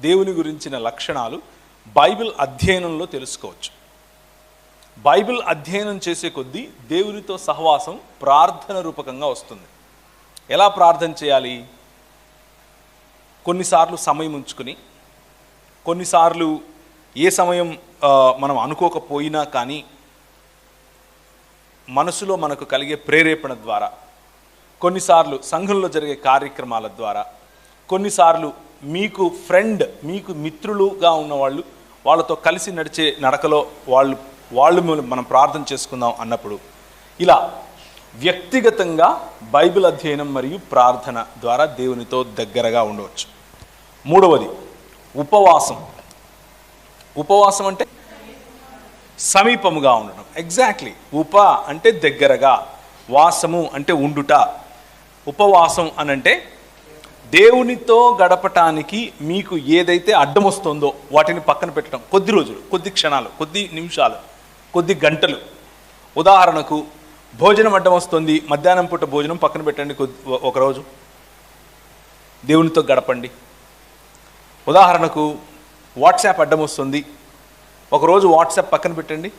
దేవుని గురించిన లక్షణాలు బైబిల్ అధ్యయనంలో తెలుసుకోవచ్చు. బైబిల్ అధ్యయనం చేసే కొద్దీ దేవునితో సహవాసం ప్రార్థన రూపకంగా వస్తుంది. ఎలా ప్రార్థన చేయాలి? కొన్నిసార్లు సమయం ఉంచుకుని, కొన్నిసార్లు ఏ సమయం మనం అనుకోకపోయినా కానీ మనసులో మనకు కలిగే ప్రేరేపణ ద్వారా, కొన్నిసార్లు సంఘంలో జరిగే కార్యక్రమాల ద్వారా, కొన్నిసార్లు మీకు ఫ్రెండ్, మీకు మిత్రులుగా ఉన్నవాళ్ళు, వాళ్ళతో కలిసి నడిచే నడకలో వాళ్ళు మనం ప్రార్థన చేసుకుందాం అన్నప్పుడు ఇలా వ్యక్తిగతంగా బైబిల్ అధ్యయనం మరియు ప్రార్థన ద్వారా దేవునితో దగ్గరగా ఉండవచ్చు. మూడవది ఉపవాసం. ఉపవాసం అంటే సమీపముగా ఉండడం. ఎగ్జాక్ట్లీ. ఉప అంటే దగ్గరగా, వాసము అంటే ఉండుట. ఉపవాసం అనంటే దేవునితో గడపటానికి మీకు ఏదైతే అడ్డం వస్తుందో వాటిని పక్కన పెట్టడం. కొద్ది రోజులు, కొద్ది క్షణాలు, కొద్ది నిమిషాలు, కొద్ది గంటలు. ఉదాహరణకు భోజనం అడ్డం వస్తుంది, మధ్యాహ్నం పూట భోజనం పక్కన పెట్టండి, ఒకరోజు దేవునితో గడపండి. ఉదాహరణకు వాట్సాప్ అడ్డం వస్తుంది, ఒకరోజు వాట్సాప్ పక్కన పెట్టండి,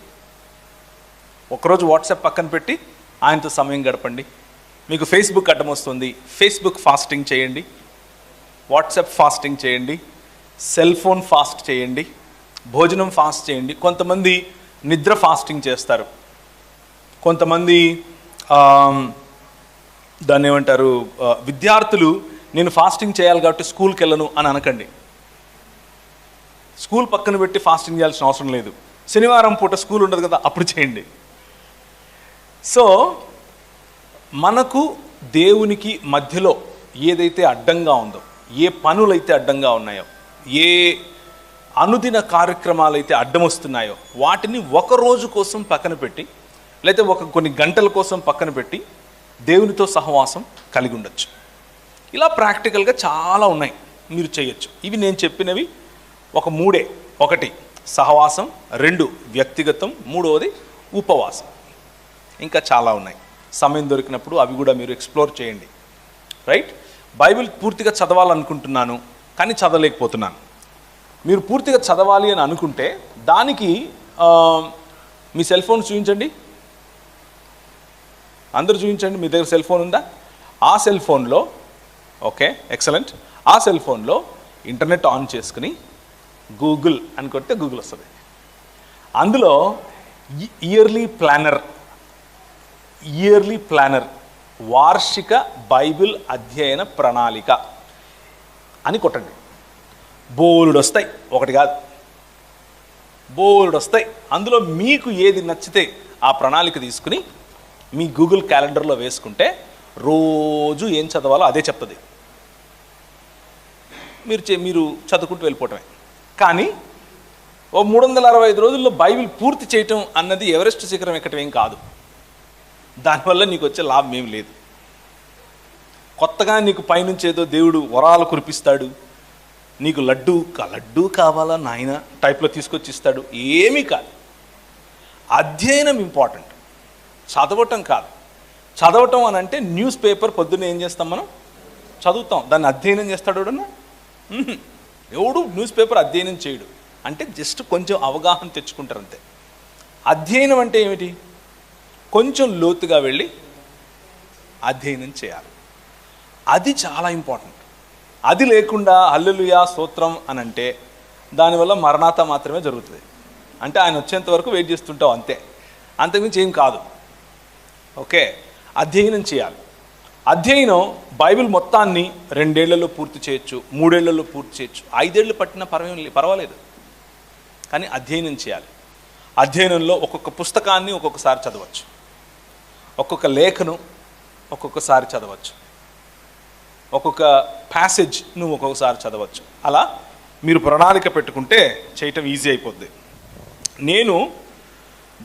ఒకరోజు వాట్సాప్ పక్కన పెట్టి ఆయనతో సమయం గడపండి. మీకు ఫేస్బుక్ అడ్డం వస్తుంది, ఫేస్బుక్ ఫాస్టింగ్ చేయండి, వాట్సాప్ ఫాస్టింగ్ చేయండి, సెల్ ఫోన్ ఫాస్ట్ చేయండి, భోజనం ఫాస్ట్ చేయండి. కొంతమంది నిద్ర ఫాస్టింగ్ చేస్తారు, కొంతమంది దాన్ని ఏమంటారు, విద్యార్థులు నేను ఫాస్టింగ్ చేయాలి కాబట్టి స్కూల్కి వెళ్ళను అని అనకండి. స్కూల్ పక్కన పెట్టి ఫాస్టింగ్ చేయాల్సిన అవసరం లేదు. శనివారం పూట స్కూల్ ఉండదు కదా, అప్పుడు చేయండి. సో మనకు దేవునికి మధ్యలో ఏదైతే అడ్డంగా ఉందో, ఏ పనులైతే అడ్డంగా ఉన్నాయో, ఏ అనుదిన కార్యక్రమాలు అయితే అడ్డం వస్తున్నాయో వాటిని ఒక రోజు కోసం పక్కన పెట్టి, లేకపోతే కొన్ని గంటల కోసం పక్కన పెట్టి దేవునితో సహవాసం కలిగి ఉండొచ్చు. ఇలా ప్రాక్టికల్గా చాలా ఉన్నాయి, మీరు చేయొచ్చు. ఇవి నేను చెప్పినవి ఒక మూడే. ఒకటి సహవాసం, రెండు వ్యక్తిగతం, మూడవది ఉపవాసం. ఇంకా చాలా ఉన్నాయి. సమయం దొరికినప్పుడు అవి కూడా మీరు ఎక్స్ప్లోర్ చేయండి. రైట్? బైబిల్ పూర్తిగా చదవాలనుకుంటున్నాను కానీ చదవలేకపోతున్నాను. మీరు పూర్తిగా చదవాలి అని అనుకుంటే దానికి మీ సెల్ ఫోన్ చూపించండి. అందరూ చూపించండి. మీ దగ్గర సెల్ ఫోన్ ఉందా? ఆ సెల్ ఫోన్లో, ఓకే, ఎక్సలెంట్, ఆ సెల్ ఫోన్లో ఇంటర్నెట్ ఆన్ చేసుకుని గూగుల్ అని కొడితే గూగుల్ వస్తుంది. అందులో ఇయర్లీ ప్లానర్ వార్షిక బైబిల్ అధ్యయన ప్రణాళిక అని కొట్టండి. బోల్డ్ వస్తాయి, ఒకటి కాదు, బోల్డ్ వస్తాయి. అందులో మీకు ఏది నచ్చితే ఆ ప్రణాళిక తీసుకుని మీ గూగుల్ క్యాలెండర్లో వేసుకుంటే రోజు ఏం చదవాలో అదే చెప్తుంది. మీరు చదువుకుంటూ వెళ్ళిపోవటమే. కానీ ఓ 365 రోజుల్లో బైబిల్ పూర్తి చేయటం అన్నది ఎవరెస్ట్ శిఖరం ఎక్కటం ఏం కాదు. దానివల్ల నీకు వచ్చే లాభం ఏం లేదు. కొత్తగా నీకు పైనుంచి ఏదో దేవుడు వరాలు కురిపిస్తాడు, నీకు లడ్డూ కావాలా నాయన టైప్లో తీసుకొచ్చి ఇస్తాడు, ఏమీ కాదు. అధ్యయనం ఇంపార్టెంట్, చదవటం కాదు. చదవటం అని అంటే న్యూస్ పేపర్ పొద్దున్న ఏం చేస్తాం మనం? చదువుతాం. దాన్ని అధ్యయనం చేస్తాడు ఎవడన్నా? ఎవడు న్యూస్ పేపర్ అధ్యయనం చేయడు. అంటే జస్ట్ కొంచెం అవగాహన తెచ్చుకుంటారు అంతే. అధ్యయనం అంటే ఏమిటి? కొంచెం లోతుగా వెళ్ళి అధ్యయనం చేయాలి. అది చాలా ఇంపార్టెంట్. అది లేకుండా హల్లెలూయా స్తోత్రం అని అంటే దానివల్ల మరణాత మాత్రమే జరుగుతుంది. అంటే ఆయన వచ్చేంత వరకు వెయిట్ చేస్తుంటాం అంతే, అంతకుమించి ఏం కాదు. ఓకే, అధ్యయనం చేయాలి. అధ్యయనం బైబిల్ మొత్తాన్ని 2 ఏళ్లలో పూర్తి చేయొచ్చు, 3 ఏళ్లలో పూర్తి చేయొచ్చు, 5 ఏళ్ళు పట్టినా పర్వాలేదు. కానీ అధ్యయనం చేయాలి. అధ్యయనంలో ఒక్కొక్క పుస్తకాన్ని ఒక్కొక్కసారి చదవచ్చు, ఒక్కొక్క లేఖను ఒక్కొక్కసారి చదవచ్చు, ఒక్కొక్క ప్యాసేజ్ను ఒక్కొక్కసారి చదవచ్చు. అలా మీరు ప్రణాళిక పెట్టుకుంటే చేయటం ఈజీ అయిపోద్ది. నేను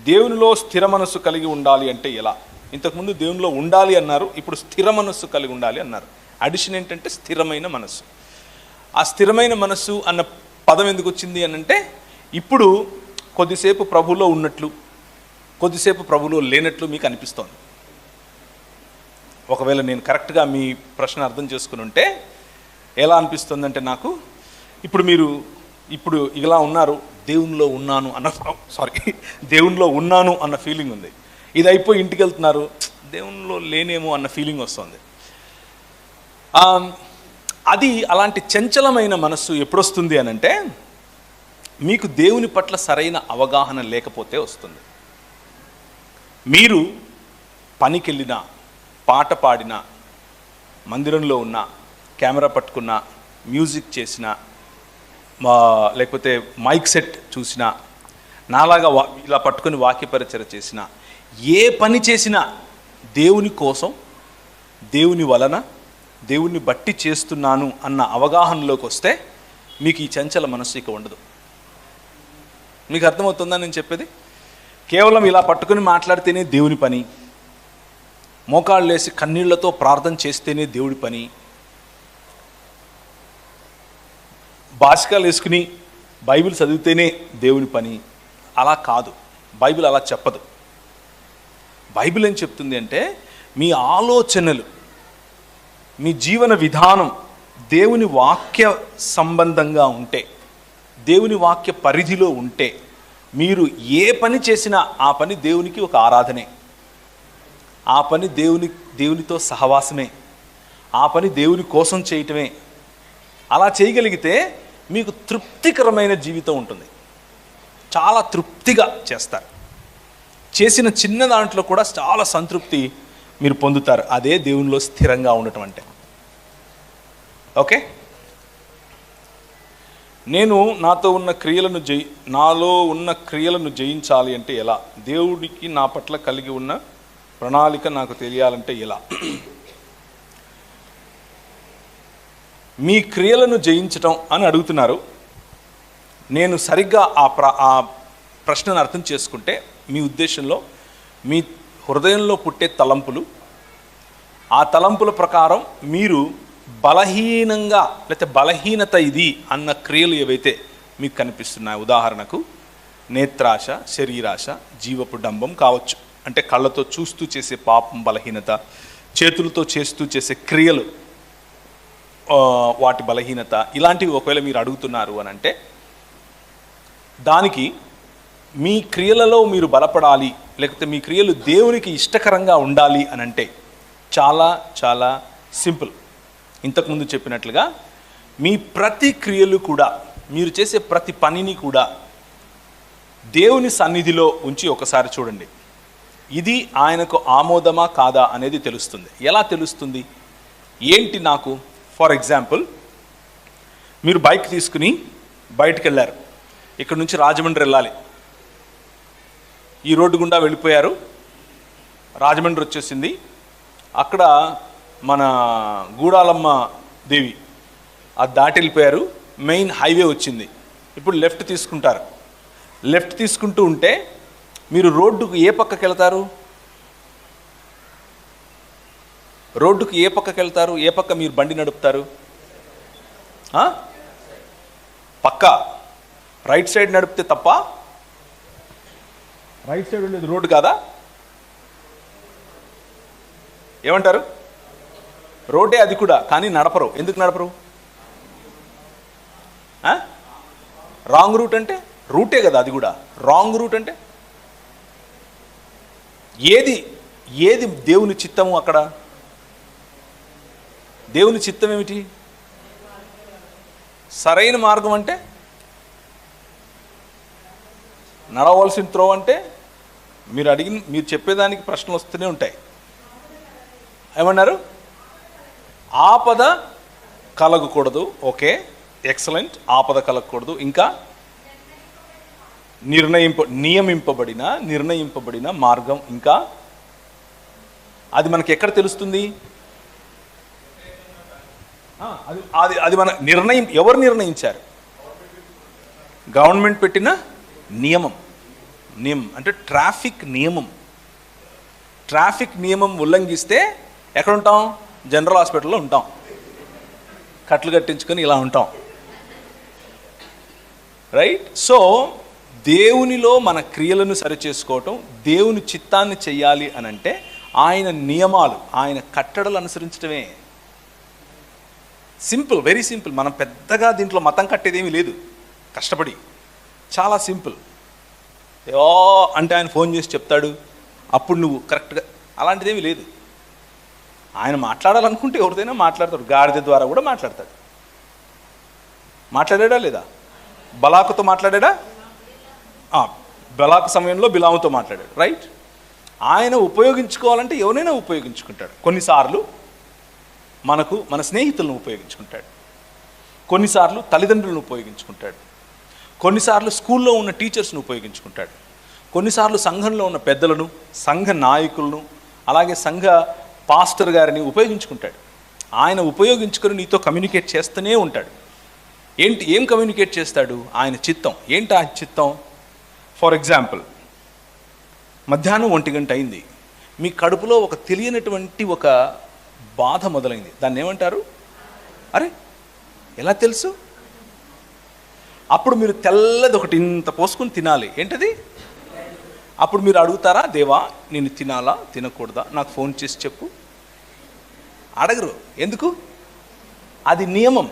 దేవునిలో స్థిర మనస్సు కలిగి ఉండాలి అంటే ఎలా? ఇంతకుముందు దేవునిలో ఉండాలి అన్నారు, ఇప్పుడు స్థిర మనస్సు కలిగి ఉండాలి అన్నారు. అడిషన్ ఏంటంటే స్థిరమైన మనస్సు. ఆ స్థిరమైన మనస్సు అన్న పదం ఎందుకు వచ్చింది అని అంటే, ఇప్పుడు కొద్దిసేపు ప్రభువులో ఉన్నట్లు, కొద్దిసేపు ప్రభువులో లేనట్లు మీకు అనిపిస్తోంది. ఒకవేళ నేను కరెక్ట్గా మీ ప్రశ్న అర్థం చేసుకుని ఉంటే ఎలా అనిపిస్తుందంటే, నాకు ఇప్పుడు ఇలా ఉన్నారు, దేవునిలో ఉన్నాను అన్న దేవునిలో ఉన్నాను అన్న ఫీలింగ్ ఉంది. ఇది అయిపోయి ఇంటికి వెళ్తున్నారు, దేవునిలో లేనేమో అన్న ఫీలింగ్ వస్తుంది. అది అలాంటి చంచలమైన మనస్సు ఎప్పుడొస్తుంది అని అంటే, మీకు దేవుని పట్ల సరైన అవగాహన లేకపోతే వస్తుంది. మీరు పనికి వెళ్ళినా, పాట పాడినా, మందిరంలో ఉన్న, కెమెరా పట్టుకున్న, మ్యూజిక్ చేసిన, లేకపోతే మైక్ సెట్ చూసినా, నాలాగా ఇలా పట్టుకొని వాక్యపరిచర్య చేసిన, ఏ పని చేసినా దేవుని కోసం, దేవుని వలన, దేవుణ్ణి బట్టి చేస్తున్నాను అన్న అవగాహనలోకి వస్తే మీకు ఈ చంచల మనస్సు ఇక ఉండదు. మీకు అర్థమవుతుందా నేను చెప్పేది? కేవలం ఇలా పట్టుకుని మాట్లాడితేనే దేవుని పని, మోకాళ్ళు వేసి కన్నీళ్లతో ప్రార్థన చేస్తేనే దేవుడి పని, బాసికాలు వేసుకుని బైబిల్ చదివితేనే దేవుని పని, అలా కాదు. బైబిల్ అలా చెప్పదు. బైబిల్ ఏం చెప్తుంది అంటే, మీ ఆలోచనలు, మీ జీవన విధానం దేవుని వాక్య సంబంధంగా ఉంటే, దేవుని వాక్య పరిధిలో ఉంటే, మీరు ఏ పని చేసినా ఆ పని దేవునికి ఒక ఆరాధనే, ఆ పని దేవునితో సహవాసమే, ఆ పని దేవుని కోసం చేయటమే. అలా చేయగలిగితే మీకు తృప్తికరమైన జీవితం ఉంటుంది. చాలా తృప్తిగా చేస్తారు. చేసిన చిన్న దాంట్లో కూడా చాలా సంతృప్తి మీరు పొందుతారు. అదే దేవునిలో స్థిరంగా ఉండటం అంటే. ఓకే, నాలో ఉన్న క్రియలను జయించాలి అంటే ఎలా? దేవుడికి నా పట్ల కలిగి ఉన్న ప్రణాళిక నాకు తెలియాలంటే ఎలా? మీ క్రియలను జయించటం అని అడుగుతున్నారు. నేను సరిగ్గా ఆ ప్రశ్నను అర్థం చేసుకుంటే, మీ ఉద్దేశంలో మీ హృదయంలో పుట్టే తలంపులు, ఆ తలంపుల ప్రకారం మీరు బలహీనంగా, లేకపోతే బలహీనత ఇది అన్న క్రియలు ఏవైతే మీకు కనిపిస్తున్నాయి, ఉదాహరణకు నేత్రాశ, శరీరాశ, జీవపు డంబం కావచ్చు. అంటే కళ్ళతో చూస్తూ చేసే పాపం బలహీనత, చేతులతో చేస్తూ చేసే క్రియలు వాటి బలహీనత, ఇలాంటివి ఒకవేళ మీరు అడుగుతున్నారు అని అంటే, దానికి మీ క్రియలలో మీరు బలపడాలి, లేకపోతే మీ క్రియలు దేవునికి ఇష్టకరంగా ఉండాలి అని అంటే చాలా చాలా సింపుల్. ఇంతకుముందు చెప్పినట్లుగా మీ ప్రతి క్రియలు కూడా, మీరు చేసే ప్రతి పనిని కూడా దేవుని సన్నిధిలో ఉంచి ఒకసారి చూడండి. ఇది ఆయనకు ఆమోదమా కాదా అనేది తెలుస్తుంది. ఎలా తెలుస్తుంది? ఏంటి నాకు? ఫర్ ఎగ్జాంపుల్, మీరు బైక్ తీసుకుని బయటికి వెళ్ళారు. ఇక్కడ నుంచి రాజమండ్రి వెళ్ళాలి. ఈ రోడ్డు గుండా వెళ్ళిపోయారు, రాజమండ్రి వచ్చేసింది. అక్కడ మన గూడాలమ్మ దేవి అది దాటి వెళ్ళిపోయారు. మెయిన్ హైవే వచ్చింది. ఇప్పుడు లెఫ్ట్ తీసుకుంటారు. లెఫ్ట్ తీసుకుంటూ ఉంటే మీరు రోడ్డుకు ఏ పక్కకి వెళ్తారు? రోడ్డుకు ఏ పక్కకి వెళ్తారు? ఏ పక్క మీరు బండి నడుపుతారు? పక్క రైట్ సైడ్ నడిపితే తప్ప? రైట్ సైడ్ ఉండేది రోడ్డు కాదా? ఏమంటారు? రోడ్డే అది కూడా, కానీ నడపరు. ఎందుకు నడపరు? రాంగ్ రూట్ అంటే రూటే కదా అది కూడా. రాంగ్ రూట్ అంటే ఏది దేవుని చిత్తము? అక్కడ దేవుని చిత్తం ఏమిటి? సరైన మార్గం అంటే నడవలసిన త్రో అంటే మీరు చెప్పేదానికి ప్రశ్నలు వస్తూనే ఉంటాయి. ఏమన్నారు? ఆపద కలగకూడదు. Okay, excellent. ఆపద కలగకూడదు. ఇంకా నిర్ణయింపబడిన మార్గం. ఇంకా అది మనకి ఎక్కడ తెలుస్తుంది? అది మన నిర్ణయం. ఎవరు నిర్ణయించారు? గవర్నమెంట్ పెట్టిన నియమం అంటే ట్రాఫిక్ నియమం. ట్రాఫిక్ నియమం ఉల్లంఘిస్తే ఎక్కడ ఉంటాం? జనరల్ హాస్పిటల్లో ఉంటాం, కట్లు కట్టించుకొని ఇలా ఉంటాం. రైట్? సో దేవునిలో మన క్రియలను సరిచేసుకోవటం, దేవుని చిత్తాన్ని చెయ్యాలి అని అంటే ఆయన నియమాలు, ఆయన కట్టడలు అనుసరించడమే. Simple, very simple. మనం పెద్దగా దీంట్లో మతం కట్టేదేమీ లేదు, కష్టపడి చాలా సింపుల్. ఏవో అంటే ఆయన ఫోన్ చేసి చెప్తాడు, అప్పుడు నువ్వు కరెక్ట్గా, అలాంటిదేమీ లేదు. ఆయన మాట్లాడాలనుకుంటే ఎవరిదైనా మాట్లాడతాడు, గాడిద ద్వారా కూడా మాట్లాడతాడు. మాట్లాడాడా లేదా? బలాకుతో మాట్లాడాడా? బలాకు సమయంలో బిలాముతో మాట్లాడాడు, రైట్. ఆయన ఉపయోగించుకోవాలంటే ఎవరైనా ఉపయోగించుకుంటాడు. కొన్నిసార్లు మన స్నేహితులను ఉపయోగించుకుంటాడు, కొన్నిసార్లు తల్లిదండ్రులను ఉపయోగించుకుంటాడు, కొన్నిసార్లు స్కూల్లో ఉన్న టీచర్స్ను ఉపయోగించుకుంటాడు, కొన్నిసార్లు సంఘంలో ఉన్న పెద్దలను, సంఘ నాయకులను, అలాగే సంఘ పాస్టర్ గారిని ఉపయోగించుకుంటాడు. ఆయన ఉపయోగించుకొని నీతో కమ్యూనికేట్ చేస్తూనే ఉంటాడు. ఏం కమ్యూనికేట్ చేస్తాడు? ఆయన చిత్తం. ఏంటి ఆ చిత్తం? ఫర్ ఎగ్జాంపుల్, మధ్యాహ్నం 1 గంట అయింది, మీ కడుపులో ఒక తెలియనటువంటి ఒక బాధ మొదలైంది. దాన్ని ఏమంటారు? అరే ఎలా తెలుసు? అప్పుడు మీరు తెల్లది ఒకటి ఇంత పోసుకుని తినాలి. ఏంటది? అప్పుడు మీరు అడుగుతారా, దేవా నేను తినాలా తినకూడదా, నాకు ఫోన్ చేసి చెప్పు? అడగరు. ఎందుకు? అది నియమం.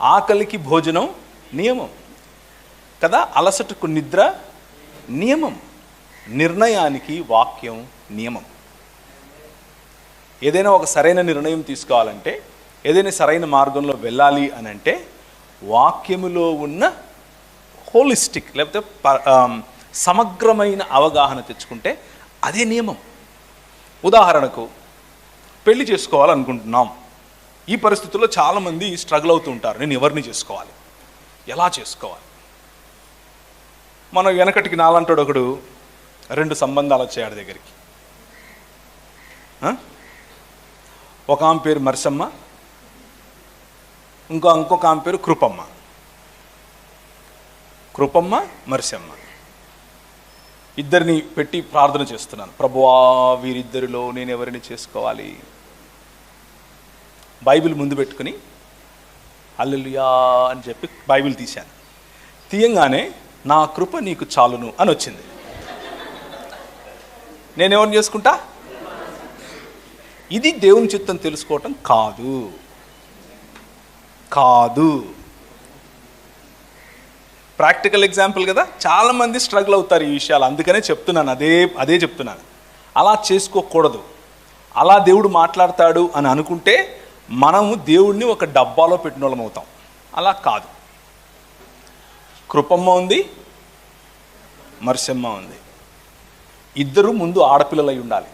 ఆకలికి భోజనం నియమం కదా, అలసటకు నిద్ర నియమం, నిర్ణయానికి వాక్యం నియమం. ఏదైనా ఒక సరైన నిర్ణయం తీసుకోవాలంటే, ఏదైనా సరైన మార్గంలో వెళ్ళాలి అని అంటే వాక్యములో ఉన్న హోలిస్టిక్ లేకపోతే సమగ్రమైన అవగాహన తెచ్చుకుంటే అదే నియమం. ఉదాహరణకు, పెళ్లి చేసుకోవాలనుకుంటున్నాం. ఈ పరిస్థితుల్లో చాలామంది స్ట్రగుల్ అవుతూ ఉంటారు. నేను ఎవరిని చేసుకోవాలి, ఎలా చేసుకోవాలి? మనం వెనకటికి నాలంటాడు ఒకడు 2 సంబంధాలు వచ్చాడు దగ్గరికి. ఒక ఆమె పేరు మర్సమ్మ, ఇంకొక ఆమె పేరు కృపమ్మ. కృపమ్మ, మర్సమ్మ ఇద్దరిని పెట్టి ప్రార్థన చేస్తున్నాను. ప్రభువా వీరిద్దరిలో నేను ఎవరిని చేసుకోవాలి? బైబిల్ ముందు పెట్టుకుని హల్లెలూయా అని చెప్పి బైబిల్ తీశాను. తీయంగానే నా కృప నీకు చాలును అని వచ్చింది. నేనెవరిని చేసుకుంటా? ఇది దేవుని చిత్తం తెలుసుకోవటం కాదు. ప్రాక్టికల్ ఎగ్జాంపుల్ కదా, చాలామంది స్ట్రగుల్ అవుతారు ఈ విషయాలు. అందుకనే చెప్తున్నాను, అదే చెప్తున్నాను. అలా చేసుకోకూడదు. అలా దేవుడు మాట్లాడతాడు అని అనుకుంటే మనము దేవుడిని ఒక డబ్బాలో పెట్టిన వాళ్ళం అవుతాం. అలా కాదు. కృపమ్మ ఉంది, మర్సమ్మ ఉంది. ఇద్దరు ముందు ఆడపిల్లలు అయి ఉండాలి.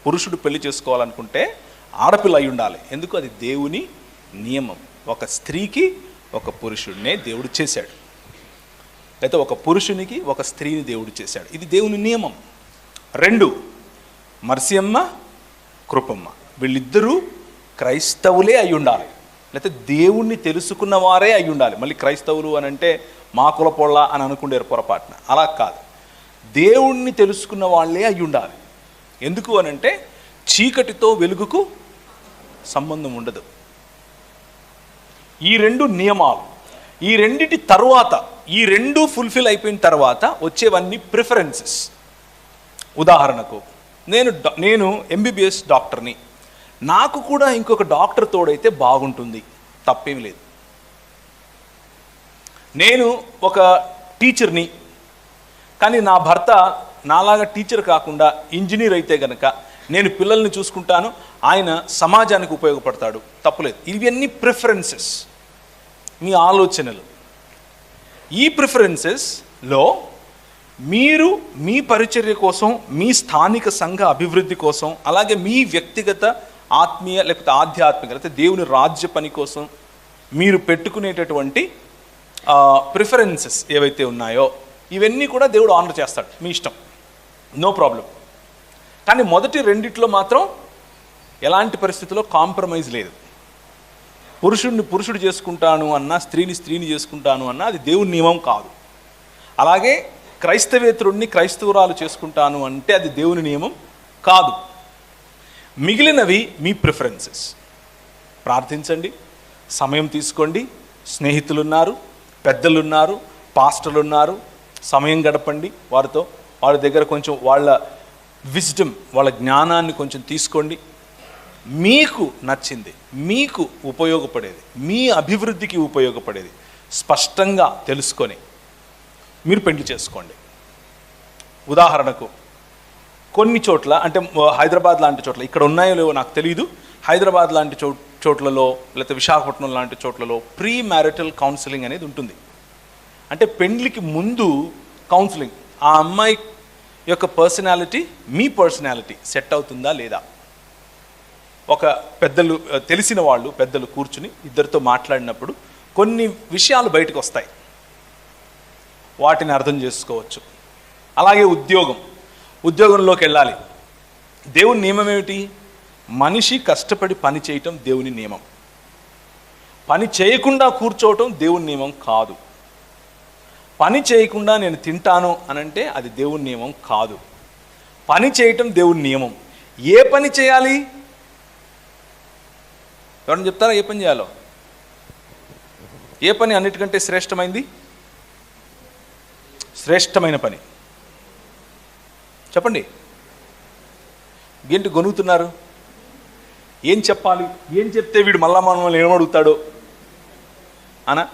పురుషుడు పెళ్లి చేసుకోవాలనుకుంటే ఆడపిల్ల అయి ఉండాలి. ఎందుకు? అది దేవుని నియమం. ఒక స్త్రీకి ఒక పురుషుడినే దేవుడు చేశాడు, అయితే ఒక పురుషునికి ఒక స్త్రీని దేవుడు చేశాడు. ఇది దేవుని నియమం. 2, మర్సియమ్మ, కృపమ్మ వీళ్ళిద్దరూ క్రైస్తవులే అయి ఉండాలి, లేకపోతే దేవుణ్ణి తెలుసుకున్న వారే అయి ఉండాలి. మళ్ళీ క్రైస్తవులు అని అంటే మా కులపోళ్ళ అని అనుకుంటారు పొరపాటున. అలా కాదు, దేవుణ్ణి తెలుసుకున్న వాళ్ళే అయి ఉండాలి. ఎందుకు అని అంటే చీకటితో వెలుగుకు సంబంధం ఉండదు. ఈ 2 నియమాలు, ఈ రెండిటి తరువాత, ఈ 2 ఫుల్ఫిల్ అయిపోయిన తర్వాత వచ్చేవన్నీ ప్రిఫరెన్సెస్. ఉదాహరణకు నేను ఎంబీబీఎస్ డాక్టర్ని, నాకు కూడా ఇంకొక డాక్టర్ తోడైతే బాగుంటుంది, తప్పేమి లేదు. నేను ఒక టీచర్ని, కానీ నా భర్త నాలాగా టీచర్ కాకుండా ఇంజనీర్ అయితే గనక నేను పిల్లల్ని చూసుకుంటాను, ఆయన సమాజానికి ఉపయోగపడతాడు, తప్పులేదు. ఇవన్నీ ప్రిఫరెన్సెస్, మీ ఆలోచనలు. ఈ ప్రిఫరెన్సెస్లో మీరు మీ పరిచర్య కోసం, మీ స్థానిక సంఘ అభివృద్ధి కోసం, అలాగే మీ వ్యక్తిగత ఆత్మీయ లేకపోతే ఆధ్యాత్మిక లేకపోతే దేవుని రాజ్య పని కోసం మీరు పెట్టుకునేటటువంటి ప్రిఫరెన్సెస్ ఏవైతే ఉన్నాయో ఇవన్నీ కూడా దేవుడు ఆనర్ చేస్తాడు. మీ ఇష్టం, నో ప్రాబ్లం. కానీ మొదటి 2 మాత్రం ఎలాంటి పరిస్థితుల్లో కాంప్రమైజ్ లేదు. పురుషుడిని పురుషుడు చేసుకుంటాను అన్నా, స్త్రీని చేసుకుంటాను అన్నా అది దేవుని నియమం కాదు. అలాగే క్రైస్తవేతరుణ్ణి క్రైస్తవురాలు చేసుకుంటాను అంటే అది దేవుని నియమం కాదు. మిగిలినవి మీ ప్రిఫరెన్సెస్. ప్రార్థించండి, సమయం తీసుకోండి, స్నేహితులున్నారు, పెద్దలున్నారు, పాస్టర్లున్నారు, సమయం గడపండి వారితో. వాళ్ళ దగ్గర కొంచెం వాళ్ళ విజ్డమ్, వాళ్ళ జ్ఞానాన్ని కొంచెం తీసుకోండి. మీకు నచ్చింది, మీకు ఉపయోగపడేది, మీ అభివృద్ధికి ఉపయోగపడేది స్పష్టంగా తెలుసుకొని మీరు పెళ్లి చేసుకోండి. ఉదాహరణకు కొన్ని చోట్ల, అంటే హైదరాబాద్ లాంటి చోట్ల, ఇక్కడ ఉన్నాయో లేవో నాకు తెలియదు, హైదరాబాద్ లాంటి చోట్లలో లేకపోతే విశాఖపట్నం లాంటి చోట్లలో ప్రీ మ్యారిటల్ కౌన్సిలింగ్ అనేది ఉంటుంది. అంటే పెండ్లికి ముందు కౌన్సిలింగ్, ఆ అమ్మాయి యొక్క పర్సనాలిటీ మీ పర్సనాలిటీ సెట్ అవుతుందా లేదా, ఒక పెద్దలు, తెలిసిన వాళ్ళు పెద్దలు కూర్చుని ఇద్దరితో మాట్లాడినప్పుడు కొన్ని విషయాలు బయటకు వస్తాయి, వాటిని అర్థం చేసుకోవచ్చు. అలాగే ఉద్యోగంలోకి వెళ్ళాలి. దేవుని నియమం ఏమిటి? మనిషి కష్టపడి పని చేయటం దేవుని నియమం. పని చేయకుండా కూర్చోవటం దేవుని నియమం కాదు. పని చేయకుండా నేను తింటాను అనంటే అది దేవుని నియమం కాదు. పని చేయటం దేవుని నియమం. ఏ పని చేయాలి? ఎవరైనా చెప్తారా ఏ పని చేయాలో? ఏ పని అన్నిటికంటే శ్రేష్టమైంది? శ్రేష్టమైన పని చెప్పండి. ఏంటి గొనుగుతున్నారు? ఏం చెప్పాలి? ఏం చెప్తే వీడు మళ్ళా మనల్ని ఏమడుగుతాడో అనా?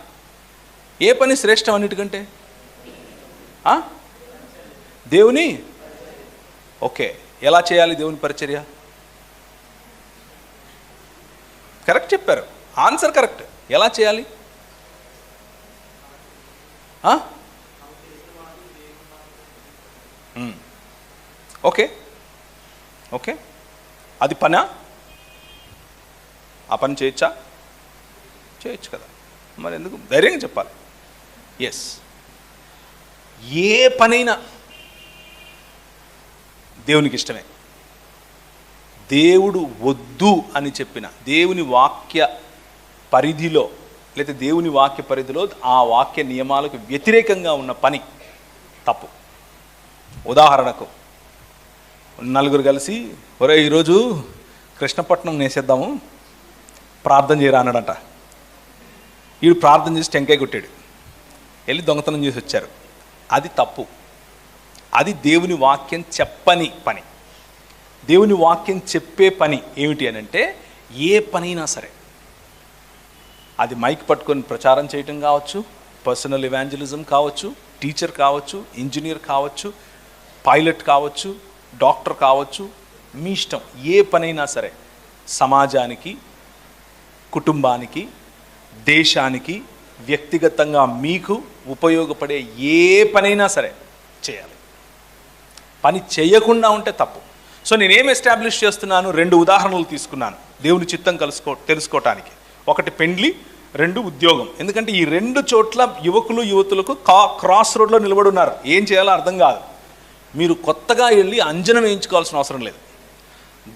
ఏ పని శ్రేష్టం అన్నిటికంటే? దేవుని. ఓకే, ఎలా చేయాలి దేవుని పరిచర్య? కరెక్ట్ చెప్పారు, ఆన్సర్ కరెక్ట్. ఎలా చేయాలి? ఓకే ఓకే, అది పనా? ఆ పని చేయొచ్చా? చేయొచ్చు కదా, మరి ఎందుకు ధైర్యంగా చెప్పాలి? ఎస్, ఏ పనైనా దేవునికి ఇష్టమే. దేవుడు వద్దు అని చెప్పిన, దేవుని వాక్య పరిధిలో లేదా దేవుని వాక్య పరిధిలో ఆ వాక్య నియమాలకు వ్యతిరేకంగా ఉన్న పని తప్పు. ఉదాహరణకు నలుగురు కలిసి, ఒరే ఈరోజు కృష్ణపట్నం నేసేద్దాము, ప్రార్థన చేయరా అన్నాడంట. వీడు ప్రార్థన చేసి టెంకాయ కొట్టాడు, వెళ్ళి దొంగతనం చేసి వచ్చారు. అది తప్పు. అది దేవుని వాక్యం చెప్పని పని. దేవుని వాక్యం చెప్పే పని ఏమిటి అని అంటే, ఏ పనైనా సరే, అది మైక్ పట్టుకొని ప్రచారం చేయటం కావచ్చు, పర్సనల్ ఎవాంజలిజం కావచ్చు, టీచర్ కావచ్చు, ఇంజనీర్ కావచ్చు, పైలట్ కావచ్చు, డాక్టర్ కావచ్చు, మీ ఇష్టం. ఏ పనైనా సరే సమాజానికి, కుటుంబానికి, దేశానికి, వ్యక్తిగతంగా మీకు ఉపయోగపడే ఏ పనైనా సరే చేయాలి. పని చేయకుండా ఉంటే తప్పు. సో నేనేం ఎస్టాబ్లిష్ చేస్తున్నాను? 2 ఉదాహరణలు తీసుకున్నాను దేవుని చిత్తం తెలుసుకోవటానికి. ఒకటి పెండ్లి, 2 ఉద్యోగం. ఎందుకంటే ఈ 2 చోట్ల యువకులు యువతులకు క్రాస్ రోడ్లో నిలబడి ఉన్నారు. ఏం చేయాలో అర్థం కాదు. మీరు కొత్తగా వెళ్ళి అంజనం వేయించుకోవాల్సిన అవసరం లేదు.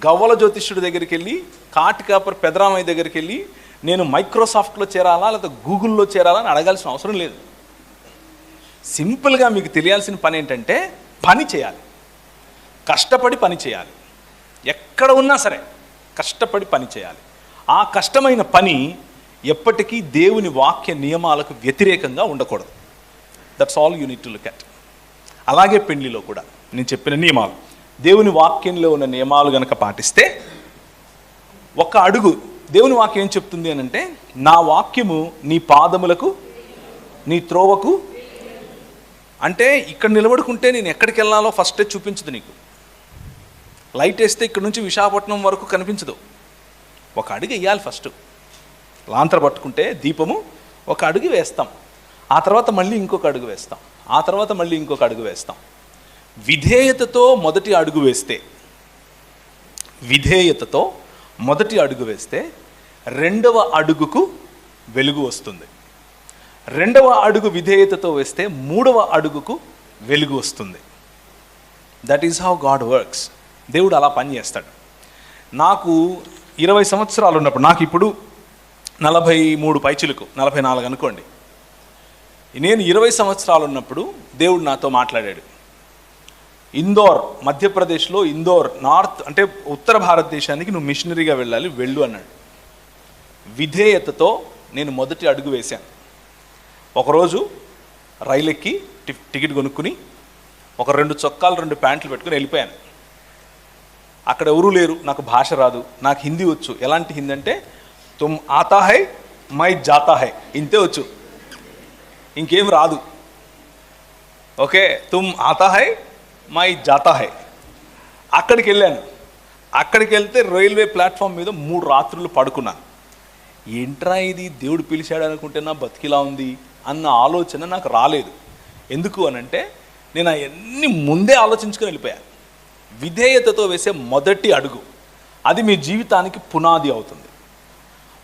గవ్వల జ్యోతిష్యుడి దగ్గరికి వెళ్ళి, కాటికాపర్ పెదరామయ్య దగ్గరికి వెళ్ళి, నేను మైక్రోసాఫ్ట్లో చేరాలా లేదా గూగుల్లో చేరాలా అని అడగాల్సిన అవసరం లేదు. సింపుల్గా మీకు తెలియాల్సిన పని ఏంటంటే, పని చేయాలి, కష్టపడి పని చేయాలి. ఎక్కడ ఉన్నా సరే కష్టపడి పని చేయాలి. ఆ కష్టమైన పని ఎప్పటికీ దేవుని వాక్య నియమాలకు వ్యతిరేకంగా ఉండకూడదు. That's all you need to look at. అలాగే పెళ్లిలో కూడా నేను చెప్పిన నియమాలు, దేవుని వాక్యంలో ఉన్న నియమాలు గనక పాటిస్తే, ఒక అడుగు. దేవుని వాక్యం ఏం చెప్తుంది అని అంటే, నా వాక్యము నీ పాదములకు నీ త్రోవకు. అంటే ఇక్కడ నిలబడుకుంటే నేను ఎక్కడికి వెళ్ళాలో ఫస్టే చూపించదు నీకు. లైట్ వేస్తే ఇక్కడ నుంచి విశాఖపట్నం వరకు కనిపించదు. ఒక అడుగు వేయాలి ఫస్ట్. లాంతర పట్టుకుంటే దీపము, ఒక అడుగు వేస్తాం, ఆ తర్వాత మళ్ళీ ఇంకొక అడుగు వేస్తాం, ఆ తర్వాత మళ్ళీ ఇంకొక అడుగు వేస్తాం. విధేయతతో మొదటి అడుగు వేస్తే రెండవ అడుగుకు వెలుగు వస్తుంది. రెండవ అడుగు విధేయతతో వేస్తే 3వ అడుగుకు వెలుగు వస్తుంది. That is how God works. దేవుడు అలా పనిచేస్తాడు. నాకు 20 సంవత్సరాలు ఉన్నప్పుడు, నాకు ఇప్పుడు 43 పైచిలకు, 44 అనుకోండి. నేను 20 సంవత్సరాలు ఉన్నప్పుడు దేవుడు నాతో మాట్లాడాడు. ఇందోర్, మధ్యప్రదేశ్లో ఇందోర్, నార్త్ అంటే ఉత్తర భారతదేశానికి నువ్వు మిషనరీగా వెళ్ళాలి, వెళ్ళు అన్నాడు. విధేయతతో నేను మొదటి అడుగు వేశాను. ఒకరోజు రైలు ఎక్కి టికెట్ కొనుక్కుని ఒక 2 చొక్కాలు 2 ప్యాంట్లు పెట్టుకుని వెళ్ళిపోయాను. అక్కడ ఎవరూ లేరు, నాకు భాష రాదు, నాకు హిందీ వచ్చు. ఎలాంటి హిందీ అంటే తుమ్ ఆతా హై మై జాతా హై, ఇంతే వచ్చు, ఇంకేం రాదు. Okay, Tum ఆతా high my జాతా high. అక్కడికి వెళ్ళాను. అక్కడికి వెళ్తే రైల్వే ప్లాట్ఫామ్ మీద 3 రాత్రులు పడుకున్నాను. ఏంట్రా ఇది, దేవుడు పిలిచాడు అనుకుంటే నా బతికిలా ఉంది అన్న ఆలోచన నాకు రాలేదు. ఎందుకు అనంటే నేను అవన్నీ ముందే ఆలోచించుకొని వెళ్ళిపోయాను. విధేయతతో వేసే మొదటి అడుగు, అది మీ జీవితానికి పునాది అవుతుంది.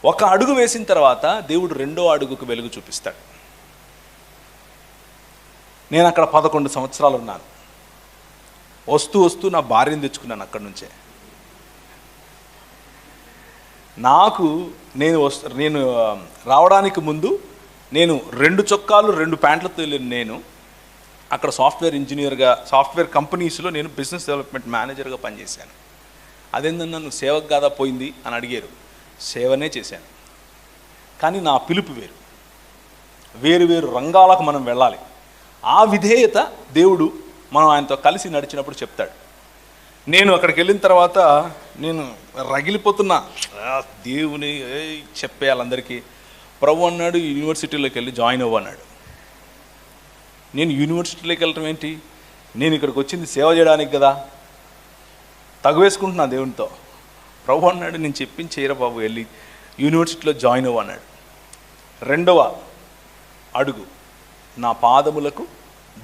ఒక అడుగు వేసిన తర్వాత దేవుడు 2వ అడుగుకు వెలుగు చూపిస్తాడు. నేను అక్కడ 11 సంవత్సరాలు ఉన్నాను. వస్తూ వస్తూ నా భార్యను తెచ్చుకున్నాను అక్కడి నుంచే. నేను రావడానికి ముందు నేను 2 చొక్కాలు 2 ప్యాంట్లతో వెళ్ళిన నేను అక్కడ సాఫ్ట్వేర్ ఇంజనీర్గా, సాఫ్ట్వేర్ కంపెనీస్లో నేను బిజినెస్ డెవలప్మెంట్ మేనేజర్గా పనిచేశాను. అదేందన్నా నువ్వు సేవకు కాదా పోయింది అని అడిగారు. సేవనే చేశాను, కానీ నా పిలుపు వేరు. వేరు వేరు రంగాలకు మనం వెళ్ళాలి. ఆ విధేయత దేవుడు మనం ఆయనతో కలిసి నడిచినప్పుడు చెప్తాడు. నేను అక్కడికి వెళ్ళిన తర్వాత నేను రగిలిపోతున్నా, దేవుని చెప్పేయాలందరికీ. ప్రభు అన్నాడు యూనివర్సిటీలోకి వెళ్ళి జాయిన్ అవ్వు అన్నాడు. నేను యూనివర్సిటీలోకి వెళ్ళటం ఏంటి, నేను ఇక్కడికి వచ్చింది సేవ చేయడానికి కదా, తగువేసుకుంటున్నా దేవునితో. ప్రభు అన్నాడు నేను చెప్పింది చేయరా బాబు, వెళ్ళి యూనివర్సిటీలో జాయిన్ అవ్వు అన్నాడు. 2వ అడుగు, నా పాదములకు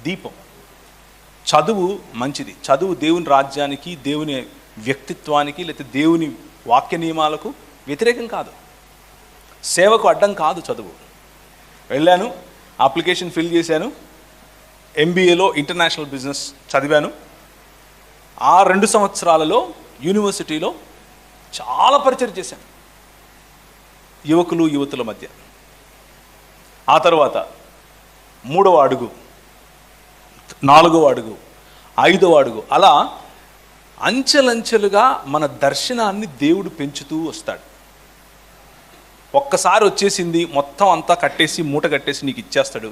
దీపం. చదువు మంచిది, చదువు దేవుని రాజ్యానికి, దేవుని వ్యక్తిత్వానికి, లేకపోతే దేవుని వాక్య నియమాలకు వ్యతిరేకం కాదు, సేవకు అడ్డం కాదు చదువు. వెళ్ళాను, అప్లికేషన్ ఫిల్ చేశాను, MBAలో ఇంటర్నేషనల్ బిజినెస్ చదివాను. ఆ 2 సంవత్సరాలలో యూనివర్సిటీలో చాలా పరిచయం చేశాను యువకులు యువతుల మధ్య. ఆ తర్వాత 3వ అడుగు, 4వ అడుగు, 5వ అడుగు, అలా అంచెలంచెలుగా మన దర్శనాన్ని దేవుడు పెంచుతూ వస్తాడు. ఒక్కసారి వచ్చేసింది మొత్తం అంతా కట్టేసి మూట కట్టేసి నీకు ఇచ్చేస్తాడు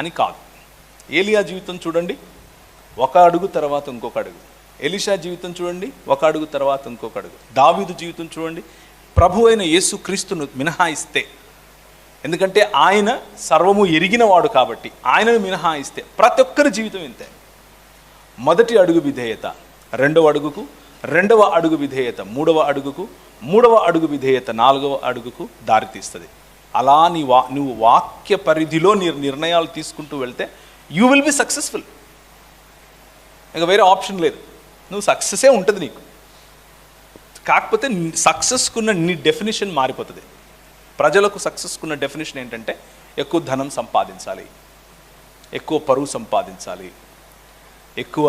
అని కాదు. ఏలియా జీవితం చూడండి, 1 అడుగు తర్వాత ఇంకొక అడుగు. ఎలీషా జీవితం చూడండి, 1 అడుగు తర్వాత ఇంకొక అడుగు. దావీదు జీవితం చూడండి, ప్రభు అయిన యేసు క్రీస్తును మినహాయిస్తే, ఎందుకంటే ఆయన సర్వము ఎరిగినవాడు కాబట్టి ఆయనను మినహాయిస్తే ప్రతి ఒక్కరి జీవితం ఇంతే. మొదటి అడుగు విధేయత, 2వ అడుగుకు, 2వ అడుగు విధేయత 3వ అడుగుకు, 3వ అడుగు విధేయత 4వ అడుగుకు దారితీస్తుంది. అలా నువ్వు వాక్య పరిధిలో నిర్ణయాలు తీసుకుంటూ వెళ్తే యూ విల్ బి సక్సెస్ఫుల్. ఇక వేరే ఆప్షన్ లేదు, నువ్వు సక్సెసే ఉంటుంది నీకు. కాకపోతే సక్సెస్కున్న నీ డెఫినేషన్ మారిపోతుంది. ప్రజలకు సక్సెస్కున్న డెఫినేషన్ ఏంటంటే ఎక్కువ ధనం సంపాదించాలి, ఎక్కువ పరువు సంపాదించాలి, ఎక్కువ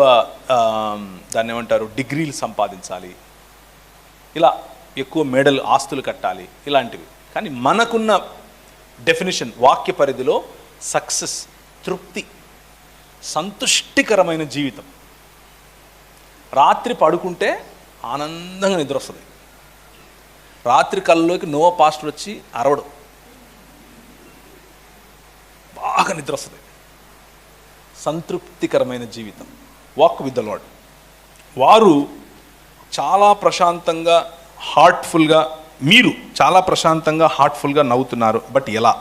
దాన్ని ఏమంటారు డిగ్రీలు సంపాదించాలి, ఇలా ఎక్కువ మెడల్ ఆస్తులు కట్టాలి, ఇలాంటివి. కానీ మనకున్న డెఫినేషన్ వాక్య పరిధిలో సక్సెస్ తృప్తి, సంతుష్టికరమైన జీవితం. రాత్రి పడుకుంటే ఆనందంగా నిద్ర వస్తుంది. రాత్రి కళ్ళలోకి నోవా పాస్టర్ వచ్చి అరవడం, బాగా నిద్ర వస్తుంది. సంతృప్తికరమైన జీవితం, వాక్ విత్ ద లార్డ్. వారు చాలా ప్రశాంతంగా హార్ట్ఫుల్గా, మీరు చాలా ప్రశాంతంగా హార్ట్ఫుల్గా నవ్వుతున్నారు. బట్ ఎలా?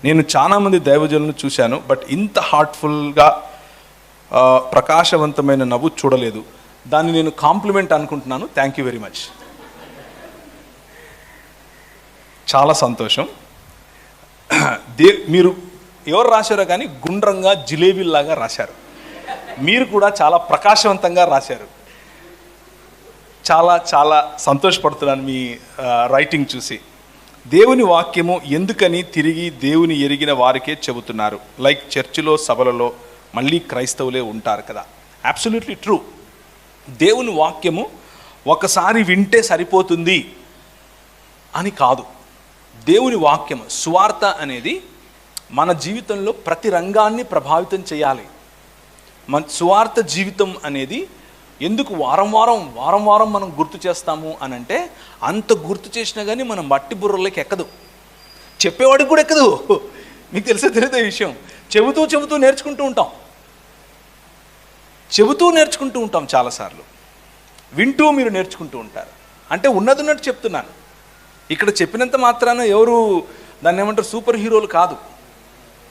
నేను చాలామంది దైవజనులను చూశాను, బట్ ఇంత హార్ట్ఫుల్గా ప్రకాశవంతమైన నవ్వు చూడలేదు. దాన్ని నేను కాంప్లిమెంట్ అనుకుంటున్నాను. Thank you very much. చాలా సంతోషం. మీరు ఎవరు రాశారో కానీ గుండ్రంగా జిలేబీలాగా రాశారు. మీరు కూడా చాలా ప్రకాశవంతంగా రాశారు. చాలా చాలా సంతోషపడుతున్నాను మీ రైటింగ్ చూసి. దేవుని వాక్యము ఎందుకని తిరిగి దేవుని ఎరిగిన వారికే చెబుతున్నారు. లైక్ చర్చిలో సభలలో మళ్ళీ క్రైస్తవులే ఉంటారు కదా. Absolutely true. దేవుని వాక్యము ఒకసారి వింటే సరిపోతుంది అని కాదు. దేవుని వాక్యము సువార్త అనేది మన జీవితంలో ప్రతి రంగాన్ని ప్రభావితం చేయాలి. మన సువార్త జీవితం అనేది ఎందుకు వారం వారం మనం గుర్తు చేస్తాము అని అంటే, అంత గుర్తు చేసినా కానీ మనం మట్టి బుర్రలోకి ఎక్కదు, చెప్పేవాడికి కూడా ఎక్కదు. మీకు తెలిసే తెలియదు ఈ విషయం. చెబుతూ నేర్చుకుంటూ ఉంటాం చాలాసార్లు. వింటూ మీరు నేర్చుకుంటూ ఉంటారు. అంటే ఉన్నట్టు చెప్తున్నాను. ఇక్కడ చెప్పినంత మాత్రాన ఎవరు దాన్ని ఏమంటారు సూపర్ హీరోలు కాదు.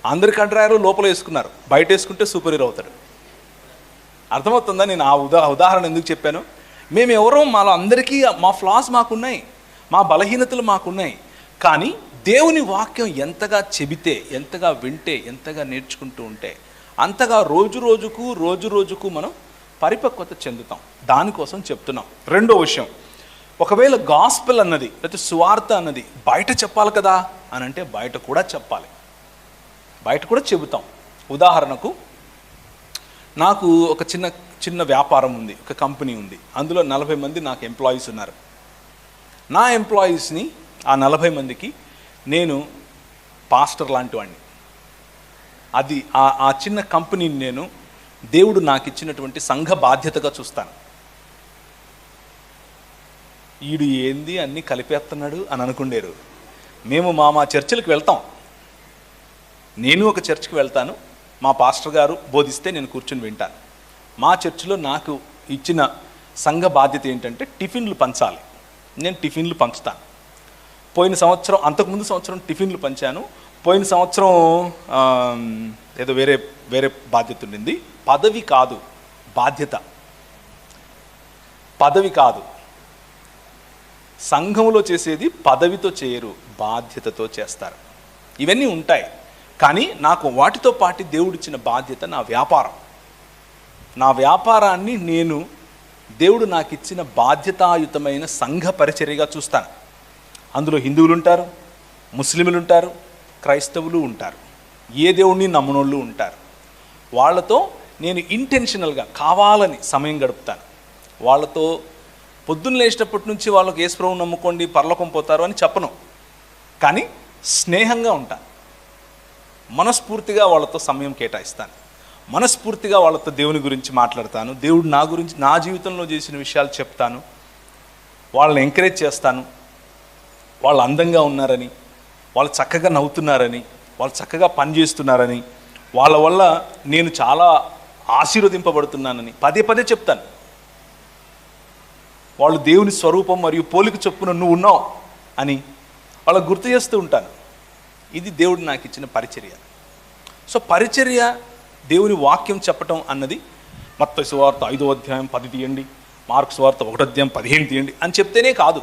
అందరి కంట్రాయరు లోపల వేసుకున్నారు, బయట వేసుకుంటే సూపర్ హీరో అవుతాడు. అర్థమవుతుందా నేను ఆ ఉదాహరణ ఎందుకు చెప్పాను? మేము ఎవరో మాలో అందరికీ మా ఫ్లాస్ మాకున్నాయి, మా బలహీనతలు మాకున్నాయి. కానీ దేవుని వాక్యం ఎంతగా చెబితే, ఎంతగా వింటే, ఎంతగా నేర్చుకుంటూ ఉంటే అంతగా రోజు రోజుకు మనం పరిపక్వత చెందుతాం. దానికోసం చెప్తున్నాం. రెండో విషయం, ఒకవేళ గాస్పెల్ అన్నది లేకపోతే సువార్త అన్నది బయట చెప్పాలి కదా అని అంటే బయట కూడా చెప్పాలి, బయట కూడా చెబుతాం. ఉదాహరణకు నాకు ఒక చిన్న వ్యాపారం ఉంది, ఒక కంపెనీ ఉంది. అందులో 40 మంది నాకు ఎంప్లాయీస్ ఉన్నారు. నా ఎంప్లాయీస్ని ఆ 40 మందికి నేను పాస్టర్ లాంటి వాడిని. అది ఆ చిన్న కంపెనీని నేను దేవుడు నాకు ఇచ్చినటువంటి సంఘ బాధ్యతగా చూస్తాను. ఈడు ఏంది అన్నీ కలిపేస్తున్నాడు అని అనుకుండేరు. మేము మా చర్చిలకు వెళ్తాం. నేను ఒక చర్చికి వెళ్తాను, మా పాస్టర్ గారు బోధిస్తే నేను కూర్చుని వింటాను. మా చర్చిలో నాకు ఇచ్చిన సంఘ బాధ్యత ఏంటంటే టిఫిన్లు పంచాలి. నేను టిఫిన్లు పంచుతాను. పోయిన సంవత్సరం, అంతకుముందు సంవత్సరం టిఫిన్లు పంచాను. పోయిన సంవత్సరం ఏదో వేరే బాధ్యత ఉండింది. పదవి కాదు, బాధ్యత. పదవి కాదు, సంఘంలో చేసేది పదవితో చేయరు, బాధ్యతతో చేస్తారు. ఇవన్నీ ఉంటాయి. కానీ నాకు వాటితో పాటు దేవుడిచ్చిన బాధ్యత నా వ్యాపారం. నా వ్యాపారాన్ని నేను దేవుడు నాకు ఇచ్చిన బాధ్యతాయుతమైన సంఘ పరిచర్యగా చూస్తాను. అందులో హిందువులు ఉంటారు, ముస్లింలు ఉంటారు, క్రైస్తవులు ఉంటారు, ఏ దేవుడిని నమ్మనోళ్ళు ఉంటారు. వాళ్ళతో నేను ఇంటెన్షనల్గా కావాలని సమయం గడుపుతాను. వాళ్ళతో పొద్దున్న లేచినప్పటి నుంచి వాళ్ళకి యేసు ప్రభువుని నమ్ముకోండి పరలోకం పోతారు అని చెప్పను, కానీ స్నేహంగా ఉంటాను. మనస్ఫూర్తిగా వాళ్ళతో సమయం కేటాయిస్తాను. మనస్ఫూర్తిగా వాళ్ళతో దేవుని గురించి మాట్లాడతాను. దేవుడు నా గురించి, నా జీవితంలో చేసిన విషయాలు చెప్తాను. వాళ్ళని ఎంకరేజ్ చేస్తాను. వాళ్ళు అందంగా ఉన్నారని, వాళ్ళు చక్కగా నవ్వుతున్నారని, వాళ్ళు చక్కగా పనిచేస్తున్నారని, వాళ్ళ వల్ల నేను చాలా ఆశీర్వదింపబడుతున్నానని పదే చెప్తాను. వాళ్ళు దేవుని స్వరూపం మరియు పోలిక చొప్పున నువ్వు ఉన్నావు అని వాళ్ళకు గుర్తు చేస్తూ ఉంటాను. ఇది దేవుడు నాకు ఇచ్చిన పరిచర్య. సో పరిచర్య, దేవుని వాక్యం చెప్పటం అన్నది మత్తయి సువార్త 5వ అధ్యాయం 10 తీయండి, మార్కు సువార్త 1వ అధ్యాయం 15 తీయండి అని చెప్తేనే కాదు.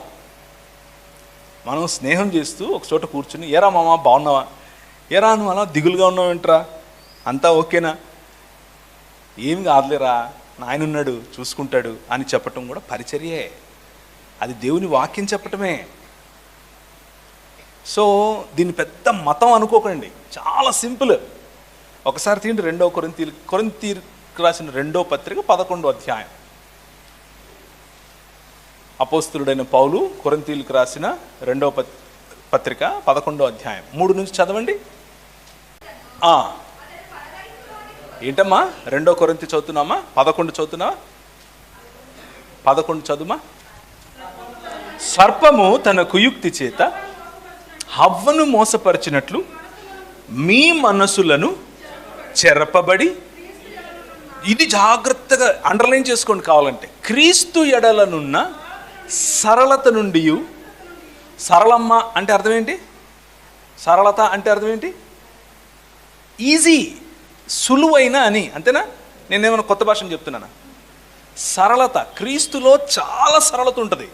మనం స్నేహం చేస్తూ ఒక చోట కూర్చుని, ఏరా మామ బాగున్నావా, ఏరా నువ్వు అలా దిగులుగా ఉన్నావేంట్రా, అంతా ఓకేనా, ఏం కాదులేరా నాయన ఉన్నాడు చూసుకుంటాడు అని చెప్పటం కూడా పరిచర్యే. అది దేవుని వాక్యం చెప్పటమే. సో దీన్ని పెద్ద మతం అనుకోకండి, చాలా సింపుల్. ఒకసారి తీయండి 2వ కొరింథీయులకు రాసిన 2వ పత్రిక 11వ అధ్యాయం. అపోస్తలుడైన పౌలు కొరింథీయులకు రాసిన 2వ పత్రిక 11వ అధ్యాయం 3 నుంచి చదవండి. ఏంటమ్మా 2వ కొరింథీ చదువుతున్నామా? 11 చదువుతున్నావా? 11 చదువుమా. సర్పము తన కుయుక్తి చేత హవ్వను మోసపరిచినట్లు మీ మనసులను చెరపబడి, ఇది జాగ్రత్తగా అండర్లైన్ చేసుకోండి కావాలంటే, క్రీస్తు ఎడలనున్న సరళత నుండి. సరళమ్మ అంటే అర్థం ఏంటి? సరళత అంటే అర్థం ఏంటి? ఈజీ, సులువైన అని, అంతేనా? నేనేమైనా కొత్త భాషను చెప్తున్నానా? సరళత, క్రీస్తులో చాలా సరళత ఉంటుంది.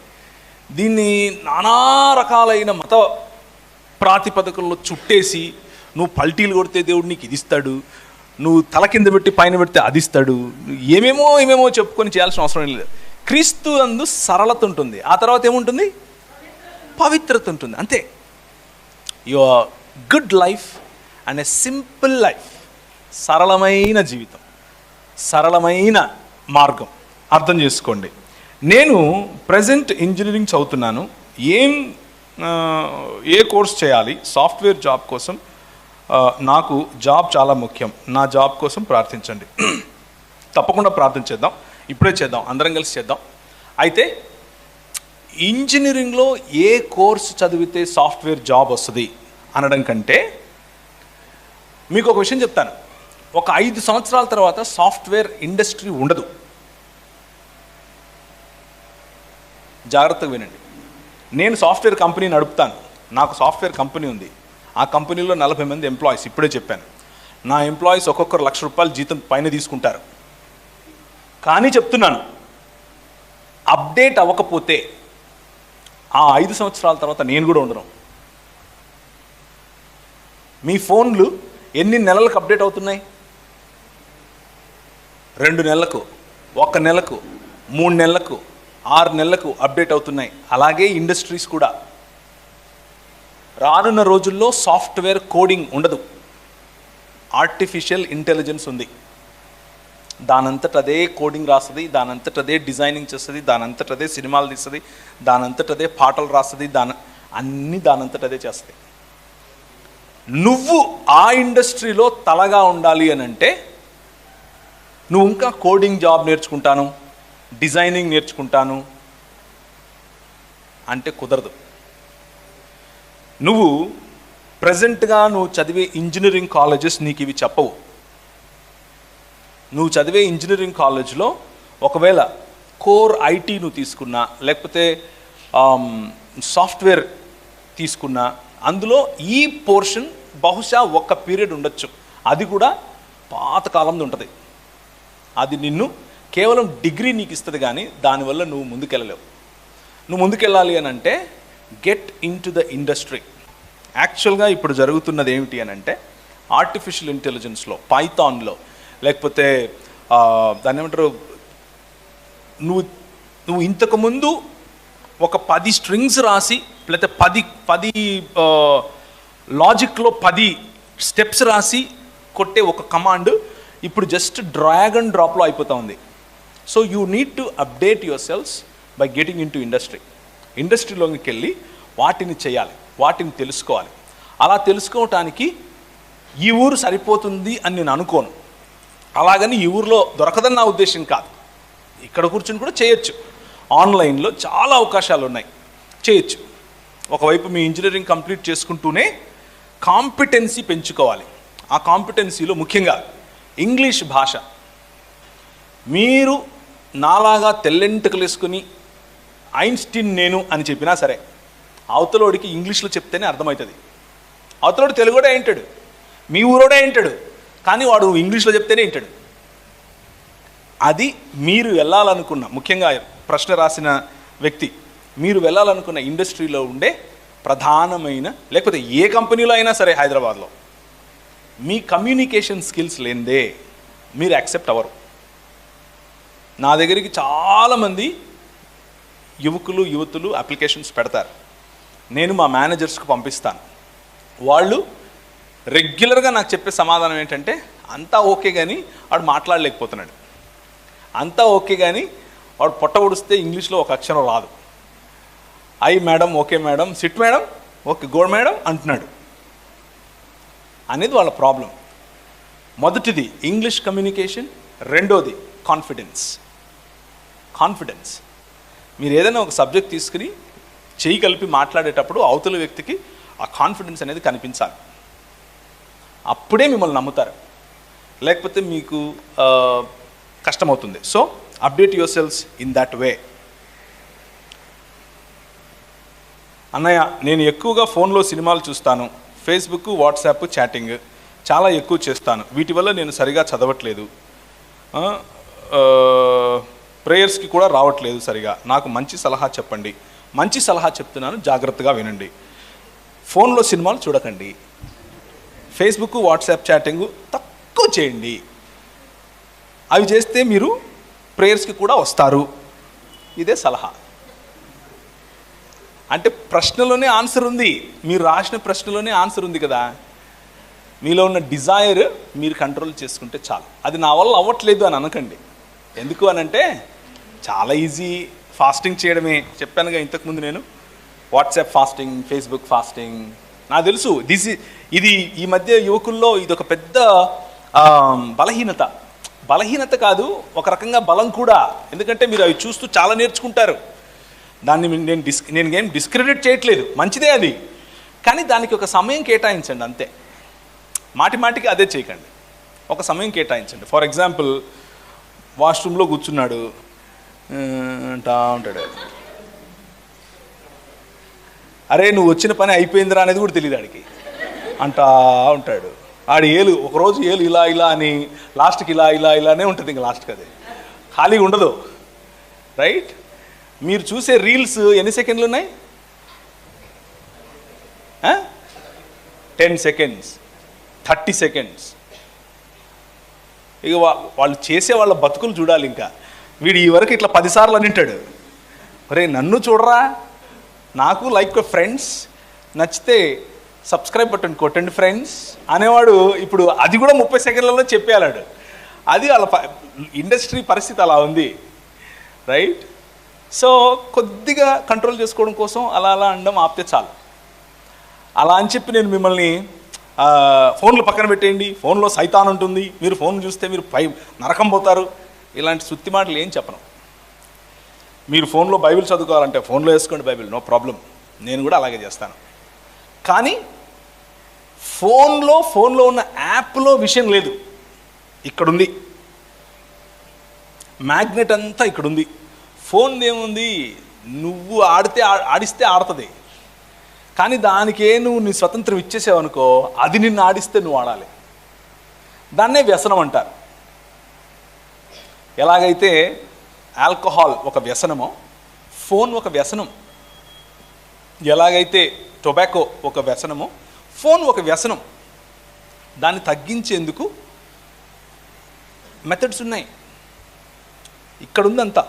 దీన్ని నానా రకాలైన మత ప్రాతిపదికల్లో చుట్టేసి, నువ్వు పల్టీలు కొడితే దేవుడు నీకు ఇది ఇస్తాడు, నువ్వు తల కింద పెట్టి పైన పెడితే అది ఇస్తాడు, ఏమేమో చెప్పుకొని చేయాల్సిన అవసరం లేదు. క్రీస్తు అందు సరళత ఉంటుంది. ఆ తర్వాత ఏముంటుంది? పవిత్రత ఉంటుంది. అంతే. Your good life and a simple life. సరళమైన జీవితం, సరళమైన మార్గం. అర్థం చేసుకోండి. నేను ప్రజెంట్ ఇంజనీరింగ్ చదువుతున్నాను. ఏ కోర్స్ చేయాలి? సాఫ్ట్వేర్ జాబ్ కోసం. నాకు జాబ్ చాలా ముఖ్యం. నా జాబ్ కోసం ప్రార్థించండి. తప్పకుండా ప్రార్థన చేద్దాం, ఇప్పుడే చేద్దాం, అందరం కలిసి చేద్దాం. అయితే ఇంజనీరింగ్లో ఏ కోర్సు చదివితే సాఫ్ట్వేర్ జాబ్ వస్తుంది అనడం కంటే మీకు ఒక విషయం చెప్తాను. ఒక 5 సంవత్సరాల తర్వాత సాఫ్ట్వేర్ ఇండస్ట్రీ ఉండదు. జాగ్రత్తగా వినండి. నేను సాఫ్ట్వేర్ కంపెనీ నడుపుతాను, నాకు సాఫ్ట్వేర్ కంపెనీ ఉంది. ఆ కంపెనీలో 40 మంది ఎంప్లాయీస్. ఇప్పుడే చెప్పాను, నా ఎంప్లాయీస్ ఒక్కొక్కరు ₹1,00,000 జీతం పైన తీసుకుంటారు. కానీ చెప్తున్నాను, అప్డేట్ అవ్వకపోతే ఆ 5 సంవత్సరాల తర్వాత నేను కూడా ఉండను. మీ ఫోన్లు ఎన్ని నెలలకు అప్డేట్ అవుతున్నాయి? 2 నెలలకు, 1 నెలకు, 3 నెలలకు, 6 నెలలకు అప్డేట్ అవుతున్నాయి. అలాగే ఇండస్ట్రీస్ కూడా. రానున్న రోజుల్లో సాఫ్ట్వేర్ కోడింగ్ ఉండదు, ఆర్టిఫిషియల్ ఇంటెలిజెన్స్ ఉంది. దానంతట అదే కోడింగ్ రాస్తుంది, దానంతట అదే డిజైనింగ్ చేస్తుంది, దానంతట అదే సినిమాలు తీస్తుంది, దానంతట అదే పాటలు రాస్తుంది, అన్నీ దానంతట అదే చేస్తుంది. నువ్వు ఆ ఇండస్ట్రీలో తలగా ఉండాలి అని అంటే నువ్వు ఇంకా కోడింగ్ జాబ్ నేర్చుకుంటాను, డిజైనింగ్ నేర్చుకుంటాను అంటే కుదరదు. నువ్వు ప్రజెంట్గా నువ్వు చదివే ఇంజనీరింగ్ కాలేజెస్ నీకు ఇవి చెప్పవు. నువ్వు చదివే ఇంజనీరింగ్ కాలేజ్లో ఒకవేళ కోర్ ఐటీ నువ్వు తీసుకున్నా, లేకపోతే సాఫ్ట్వేర్ తీసుకున్నా, అందులో ఈ పోర్షన్ బహుశా ఒక పీరియడ్ ఉండొచ్చు. అది కూడా పాతకాలంలో ఉంటుంది. అది నిన్ను కేవలం డిగ్రీ నీకు ఇస్తుంది, కానీ దానివల్ల నువ్వు ముందుకెళ్ళలేవు. నువ్వు ముందుకెళ్ళాలి అని అంటే get in to the industry. యాక్చువల్గా ఇప్పుడు జరుగుతున్నది ఏమిటి అని అంటే ఆర్టిఫిషియల్ ఇంటెలిజెన్స్లో, పైథాన్లో, లేకపోతే దాన్ని ఏమంటారు, నువ్వు ఇంతకుముందు ఒక 10 స్ట్రింగ్స్ రాసి, లేకపోతే 10 లాజిక్లో 10 స్టెప్స్ రాసి కొట్టే ఒక కమాండ్ ఇప్పుడు జస్ట్ డ్రాగ్ అండ్ డ్రాప్లో అయిపోతూ ఉంది. So you need to update your cells by getting in to industry. ఇండస్ట్రీలోకి వెళ్ళి వాటిని చేయాలి, వాటిని తెలుసుకోవాలి. అలా తెలుసుకోవటానికి ఈ ఊరు సరిపోతుంది అని నేను అనుకోను. అలాగని ఈ ఊరిలో దొరకదని నా ఉద్దేశం కాదు. ఇక్కడ కూర్చొని కూడా చేయొచ్చు. ఆన్లైన్లో చాలా అవకాశాలు ఉన్నాయి, చేయొచ్చు. ఒకవైపు మీ ఇంజనీరింగ్ కంప్లీట్ చేసుకుంటూనే కాంపిటెన్సీ పెంచుకోవాలి. ఆ కాంపిటెన్సీలో ముఖ్యంగా ఇంగ్లీష్ భాష. మీరు నాలాగా తెల్లెంటుకలు వేసుకుని ఐన్స్టీన్ నేను అని చెప్పినా సరే, అవతలోడికి ఇంగ్లీష్లో చెప్తేనే అర్థమవుతుంది. అవతలోడు తెలుగుడే వింటాడు, మీ ఊరోడే వింటాడు, కానీ వాడు ఇంగ్లీష్లో చెప్తేనే వింటాడు. అది మీరు వెళ్ళాలనుకున్న, ముఖ్యంగా ప్రశ్న రాసిన వ్యక్తి, మీరు వెళ్ళాలనుకున్న ఇండస్ట్రీలో ఉండే ప్రధానమైన, లేకపోతే ఏ కంపెనీలో అయినా సరే హైదరాబాద్లో, మీ కమ్యూనికేషన్ స్కిల్స్ లేనిదే మీరు యాక్సెప్ట్ అవ్వరు. నా దగ్గరికి చాలామంది యువతులు అప్లికేషన్స్ పెడతారు. నేను మా మేనేజర్స్కి పంపిస్తాను. వాళ్ళు రెగ్యులర్గా నాకు చెప్పే సమాధానం ఏంటంటే, అంతా ఓకే కానీ వాడు మాట్లాడలేకపోతున్నాడు, అంతా ఓకే కానీ వాడు పొట్ట పొడిస్తే ఇంగ్లీష్లో ఒక అక్షరం రాదు. I madam, okay madam, sit madam, okay good madam అంటున్నాడు అనేది వాళ్ళ ప్రాబ్లం. మొదటిది ఇంగ్లీష్ కమ్యూనికేషన్, రెండోది కాన్ఫిడెన్స్. మీరు ఏదైనా ఒక సబ్జెక్ట్ తీసుకుని చెయ్యి కలిపి మాట్లాడేటప్పుడు అవతల వ్యక్తికి ఆ కాన్ఫిడెన్స్ అనేది కనిపించాలి. అప్పుడే మిమ్మల్ని నమ్ముతారు, లేకపోతే మీకు కష్టమవుతుంది. So update your cells in that way. అన్నయ్య, నేను ఎక్కువగా ఫోన్లో సినిమాలు చూస్తాను, ఫేస్బుక్, వాట్సాప్ చాటింగ్ చాలా ఎక్కువ చేస్తాను. వీటి వల్ల నేను సరిగా చదవట్లేదు, ప్రేయర్స్కి కూడా రావట్లేదు సరిగా. నాకు మంచి సలహా చెప్పండి. మంచి సలహా చెప్తున్నాను, జాగ్రత్తగా వినండి. ఫోన్లో సినిమాలు చూడకండి, ఫేస్బుక్, వాట్సాప్ చాటింగ్ తక్కువ చేయండి. అవి చేస్తే మీరు ప్రేయర్స్కి కూడా వస్తారు. ఇదే సలహా. అంటే ప్రశ్నలోనే ఆన్సర్ ఉంది, మీరు రాసిన ప్రశ్నలోనే ఆన్సర్ ఉంది కదా. మీలో ఉన్న డిజైర్ మీరు కంట్రోల్ చేసుకుంటే చాలు. అది నా వల్ల అవ్వట్లేదు అని అనకండి. ఎందుకు అనంటే చాలా ఈజీ, ఫాస్టింగ్ చేయడమే. చెప్పానుగా ఇంతకుముందు నేను, వాట్సాప్ ఫాస్టింగ్, ఫేస్బుక్ ఫాస్టింగ్. నాకు తెలుసు ఇది ఈ మధ్య యువకుల్లో ఇది ఒక పెద్ద బలహీనత కాదు, ఒక రకంగా బలం కూడా. ఎందుకంటే మీరు అవి చూస్తూ చాలా నేర్చుకుంటారు. దాన్ని నేను ఏం డిస్క్రెడిట్ చేయట్లేదు, మంచిదే అది. కానీ దానికి ఒక సమయం కేటాయించండి అంతే. మాటికి అదే చేయకండి, ఒక సమయం కేటాయించండి. ఫర్ ఎగ్జాంపుల్, వాష్రూమ్లో కూర్చున్నాడు అంటా ఉంటాడు, అరే నువ్వు వచ్చిన పని అయిపోయిందిరా అనేది కూడా తెలియదు ఆడికి, అంటా ఉంటాడు. ఆడి ఏలు ఒకరోజు ఏలు ఇలా ఇలా అని లాస్ట్కి ఇలా ఇలా ఇలానే ఉంటుంది, ఇంకా లాస్ట్కి అది ఖాళీగా ఉండదు. రైట్? మీరు చూసే రీల్స్ ఎన్ని సెకండ్లు ఉన్నాయి? 10 సెకండ్స్, 30 సెకండ్స్. ఇక వాళ్ళు చేసే వాళ్ళ బతుకులు చూడాలి. ఇంకా వీడు ఈ వరకు ఇట్లా 10 సార్లు అని ఉంటాడు, ఒరే నన్ను చూడరా, నాకు లైక్ ఫ్రెండ్స్, నచ్చితే సబ్స్క్రైబ్ బటన్ కొట్టండి ఫ్రెండ్స్ అనేవాడు ఇప్పుడు అది కూడా 30 సెకండ్లలో చెప్పేయాలాడు. అది వాళ్ళ ఇండస్ట్రీ పరిస్థితి అలా ఉంది. రైట్? సో కొద్దిగా కంట్రోల్ చేసుకోవడం కోసం అలా అలా అనడం ఆపితే చాలు. అలా అని చెప్పి నేను మిమ్మల్ని ఫోన్లు పక్కన పెట్టేయండి, ఫోన్లో సైతాన్ ఉంటుంది, మీరు ఫోన్ చూస్తే మీరు నరకం పోతారు, ఇలాంటి సుత్తి మాటలు ఏం చెప్పను. మీరు ఫోన్లో బైబిల్ చదువుకోవాలంటే ఫోన్లో వేసుకోండి బైబిల్, నో ప్రాబ్లం, నేను కూడా అలాగే చేస్తాను. కానీ ఫోన్లో ఉన్న యాప్లో విషయం లేదు, ఇక్కడుంది. మ్యాగ్నెట్ అంతా ఇక్కడుంది. ఫోన్ ఏముంది, నువ్వు ఆడిస్తే ఆడుతుంది. కానీ దానికే నువ్వు నీ స్వతంత్రం ఇచ్చేసావనుకో, అది నిన్ను ఆడిస్తే నువ్వు ఆడాలి. దాన్నే వ్యసనం అంటారు. ఎలాగైతే ఆల్కహాల్ ఒక వ్యసనమో ఫోన్ ఒక వ్యసనం, ఎలాగైతే టొబాకో ఒక వ్యసనమో ఫోన్ ఒక వ్యసనం. దాన్ని తగ్గించేందుకు మెథడ్స్ ఉన్నాయి. ఇక్కడుందంతా,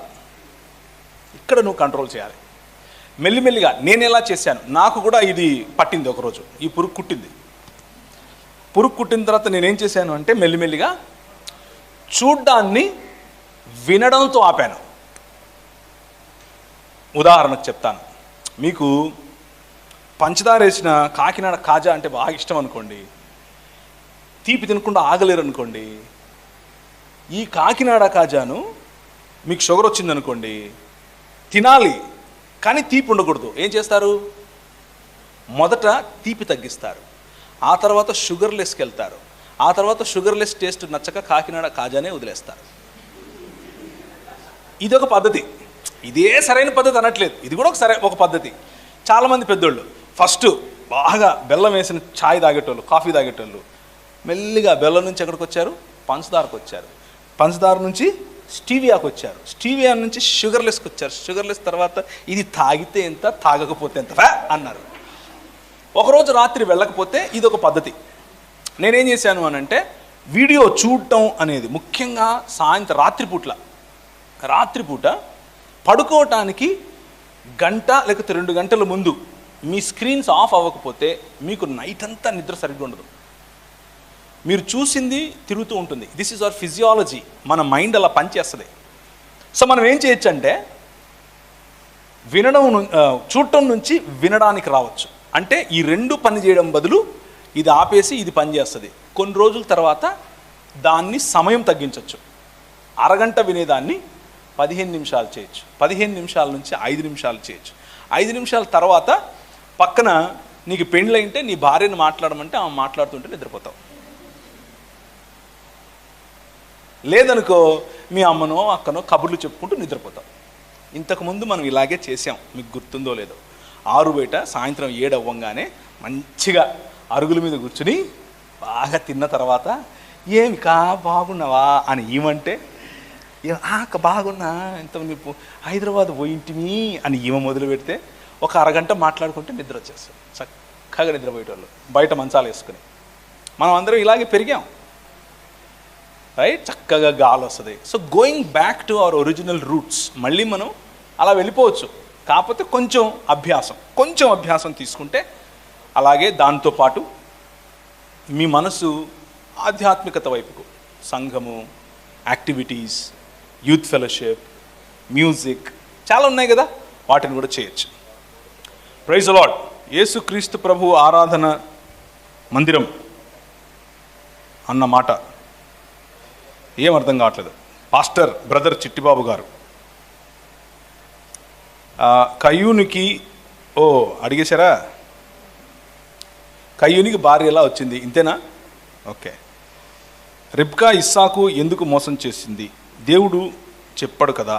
ఇక్కడ నువ్వు కంట్రోల్ చేయాలి మెల్లిమెల్లిగా. నేను ఎలా చేశాను, నాకు కూడా ఇది పట్టింది. ఒకరోజు ఈ పురుగు కుట్టింది. పురుగు కుట్టిన తర్వాత నేనేం చేశాను అంటే మెల్లిమెల్లిగా చూడ్డాన్ని వినడంతో ఆపాను. ఉదాహరణకు చెప్తాను మీకు, పంచదార వేసిన కాకినాడ కాజా అంటే బాగా ఇష్టం అనుకోండి, తీపి తినకుండా ఆగలేరు అనుకోండి. ఈ కాకినాడ కాజాను మీకు షుగర్ వచ్చిందనుకోండి, తినాలి కానీ తీపి ఉండకూడదు. ఏం చేస్తారు? మొదట తీపి తగ్గిస్తారు, ఆ తర్వాత షుగర్లెస్కి వెళ్తారు, ఆ తర్వాత షుగర్లెస్ టేస్ట్ నచ్చక కాకినాడ కాజానే వదిలేస్తారు. ఇదొక పద్ధతి. ఇదే సరైన పద్ధతి అనట్లేదు, ఇది కూడా ఒక పద్ధతి. చాలామంది పెద్దోళ్ళు ఫస్ట్ బాగా బెల్లం వేసిన ఛాయ్ తాగేటోళ్ళు, కాఫీ తాగేటోళ్ళు మెల్లిగా బెల్లం నుంచి ఎక్కడికి వచ్చారు? పంచదారకు వచ్చారు. పంచదార నుంచి స్టీవియాకు వచ్చారు. స్టీవియా నుంచి షుగర్లెస్కి వచ్చారు. షుగర్లెస్ తర్వాత ఇది తాగితే ఎంత, తాగకపోతే ఎంత అన్నారు. ఒకరోజు రాత్రి వెళ్ళకపోతే ఇదొక పద్ధతి. నేనేం చేశాను అని అంటే, వీడియో చూడటం అనేది ముఖ్యంగా సాయంత్రం రాత్రిపూట పడుకోవటానికి గంట లేకపోతే 2 గంటల ముందు మీ స్క్రీన్స్ ఆఫ్ అవ్వకపోతే మీకు నైట్ అంతా నిద్ర సరిగ్గా ఉండదు. మీరు చూసింది తిరుగుతూ ఉంటుంది. This is our physiology. మన మైండ్ అలా పనిచేస్తుంది. సో మనం ఏం చేయొచ్చు అంటే, చూడటం నుంచి వినడానికి రావచ్చు. అంటే ఈ 2 పని చేయడం బదులు ఇది ఆపేసి ఇది పని చేస్తుంది. కొన్ని రోజుల తర్వాత దాన్ని సమయం తగ్గించవచ్చు. అరగంట వినేదాన్ని 15 నిమిషాలు చేయొచ్చు. 15 నిమిషాల నుంచి 5 నిమిషాలు చేయొచ్చు. 5 నిమిషాల తర్వాత పక్కన నీకు పెళ్ళైంటే నీ భార్యను మాట్లాడమంటే ఆమె మాట్లాడుతుంటే నిద్రపోతావు. లేదనుకో మీ అమ్మనో అక్కనో కబుర్లు చెప్పుకుంటూ నిద్రపోతావు. ఇంతకుముందు మనం ఇలాగే చేసాం, మీకు గుర్తుందో లేదో. 6 బయట సాయంత్రం 7 అవ్వంగానే మంచిగా అరుగుల మీద కూర్చుని బాగా తిన్న తర్వాత ఏమి బాగున్నావా అని ఏమంటే, బాగున్నా, ఇంత నువ్వు హైదరాబాద్ పోయింటిమి అని ఈమె మొదలు పెడితే ఒక అరగంట మాట్లాడుకుంటే నిద్ర వచ్చేస్తుంది. చక్కగా నిద్రపోయేటోళ్ళు బయట మంచాలు వేసుకుని. మనం అందరం ఇలాగే పెరిగాం. రైట్? చక్కగా గాలి వస్తుంది. So going back to our original roots, మళ్ళీ మనం అలా వెళ్ళిపోవచ్చు. కాకపోతే కొంచెం అభ్యాసం తీసుకుంటే, అలాగే దాంతోపాటు మీ మనసు ఆధ్యాత్మికత వైపుకు, సంఘము, యాక్టివిటీస్, యూత్ ఫెలోషిప్, మ్యూజిక్ చాలా ఉన్నాయి కదా, వాటిని కూడా చేయొచ్చు. Praise the Lord. యేసుక్రీస్తు ప్రభు ఆరాధన మందిరం అన్న మాట ఏం అర్థం కావట్లేదు. పాస్టర్ బ్రదర్ చిట్టిబాబు గారు కయ్యూనికి అడిగేశారా? కయ్యూనికి భార్య ఎలా వచ్చింది? ఇంతేనా? ఓకే. రిబ్కా ఇస్సాకు ఎందుకు మోసం చేసింది? దేవుడు చెప్పాడు కదా,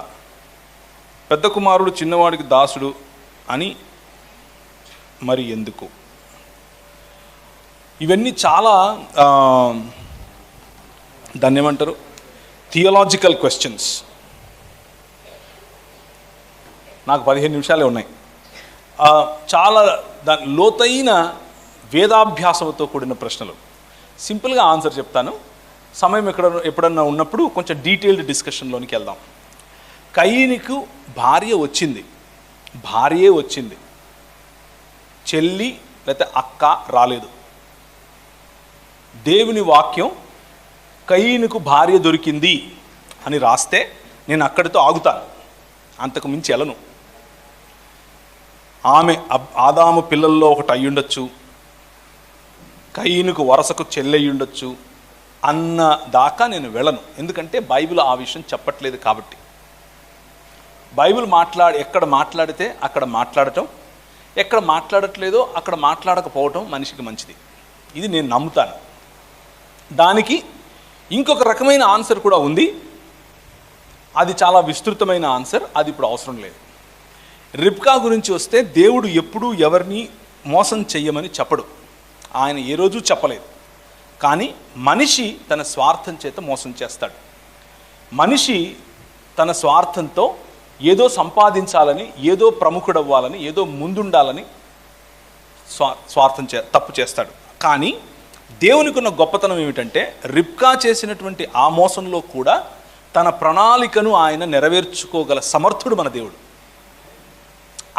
పెద్ద కుమారుడు చిన్నవాడికి దాసుడు అని మరి ఎందుకు? ఇవన్నీ చాలా దాన్ని ఏమంటారు, థియలాజికల్ క్వశ్చన్స్. నాకు 15 నిమిషాలే ఉన్నాయి. చాలా లోతైన వేదాభ్యాసంతో కూడిన ప్రశ్నలు. సింపుల్గా ఆన్సర్ చెప్తాను, సమయం ఎప్పుడన్నా ఉన్నప్పుడు కొంచెం డీటెయిల్డ్ డిస్కషన్లోనికి వెళ్దాం. కయీనుకు భార్యే వచ్చింది, చెల్లి లేకపోతే అక్క రాలేదు. దేవుని వాక్యం కయీనుకు భార్య దొరికింది అని రాస్తే నేను అక్కడితో ఆగుతాను, అంతకు మించి వెళ్ళను. ఆమె ఆదాము పిల్లల్లో ఒకటి అయ్యుండొచ్చు, కయీనుకు వరసకు చెల్లెయ్యుండొచ్చు అన్న దాకా నేను వెళ్ళను. ఎందుకంటే బైబిల్ ఆ విషయం చెప్పట్లేదు కాబట్టి. బైబిల్ ఎక్కడ మాట్లాడితే అక్కడ మాట్లాడటం, ఎక్కడ మాట్లాడట్లేదో అక్కడ మాట్లాడకపోవటం మనిషికి మంచిది. ఇది నేను నమ్ముతాను. దానికి ఇంకొక రకమైన ఆన్సర్ కూడా ఉంది, అది చాలా విస్తృతమైన ఆన్సర్, అది ఇప్పుడు అవసరం లేదు. రిబ్కా గురించి వస్తే దేవుడు ఎప్పుడూ ఎవరిని మోసం చెయ్యమని చెప్పడు, ఆయన ఏ రోజు చెప్పలేదు. కానీ మనిషి తన స్వార్థం చేత మోసం చేస్తాడు. మనిషి తన స్వార్థంతో ఏదో సంపాదించాలని, ఏదో ప్రముఖుడవ్వాలని, ఏదో ముందుండాలని తప్పు చేస్తాడు. కానీ దేవునికి ఉన్న గొప్పతనం ఏమిటంటే, రిబ్కా చేసినటువంటి ఆ మోసంలో కూడా తన ప్రణాళికను ఆయన నెరవేర్చుకోగల సమర్థుడు మన దేవుడు.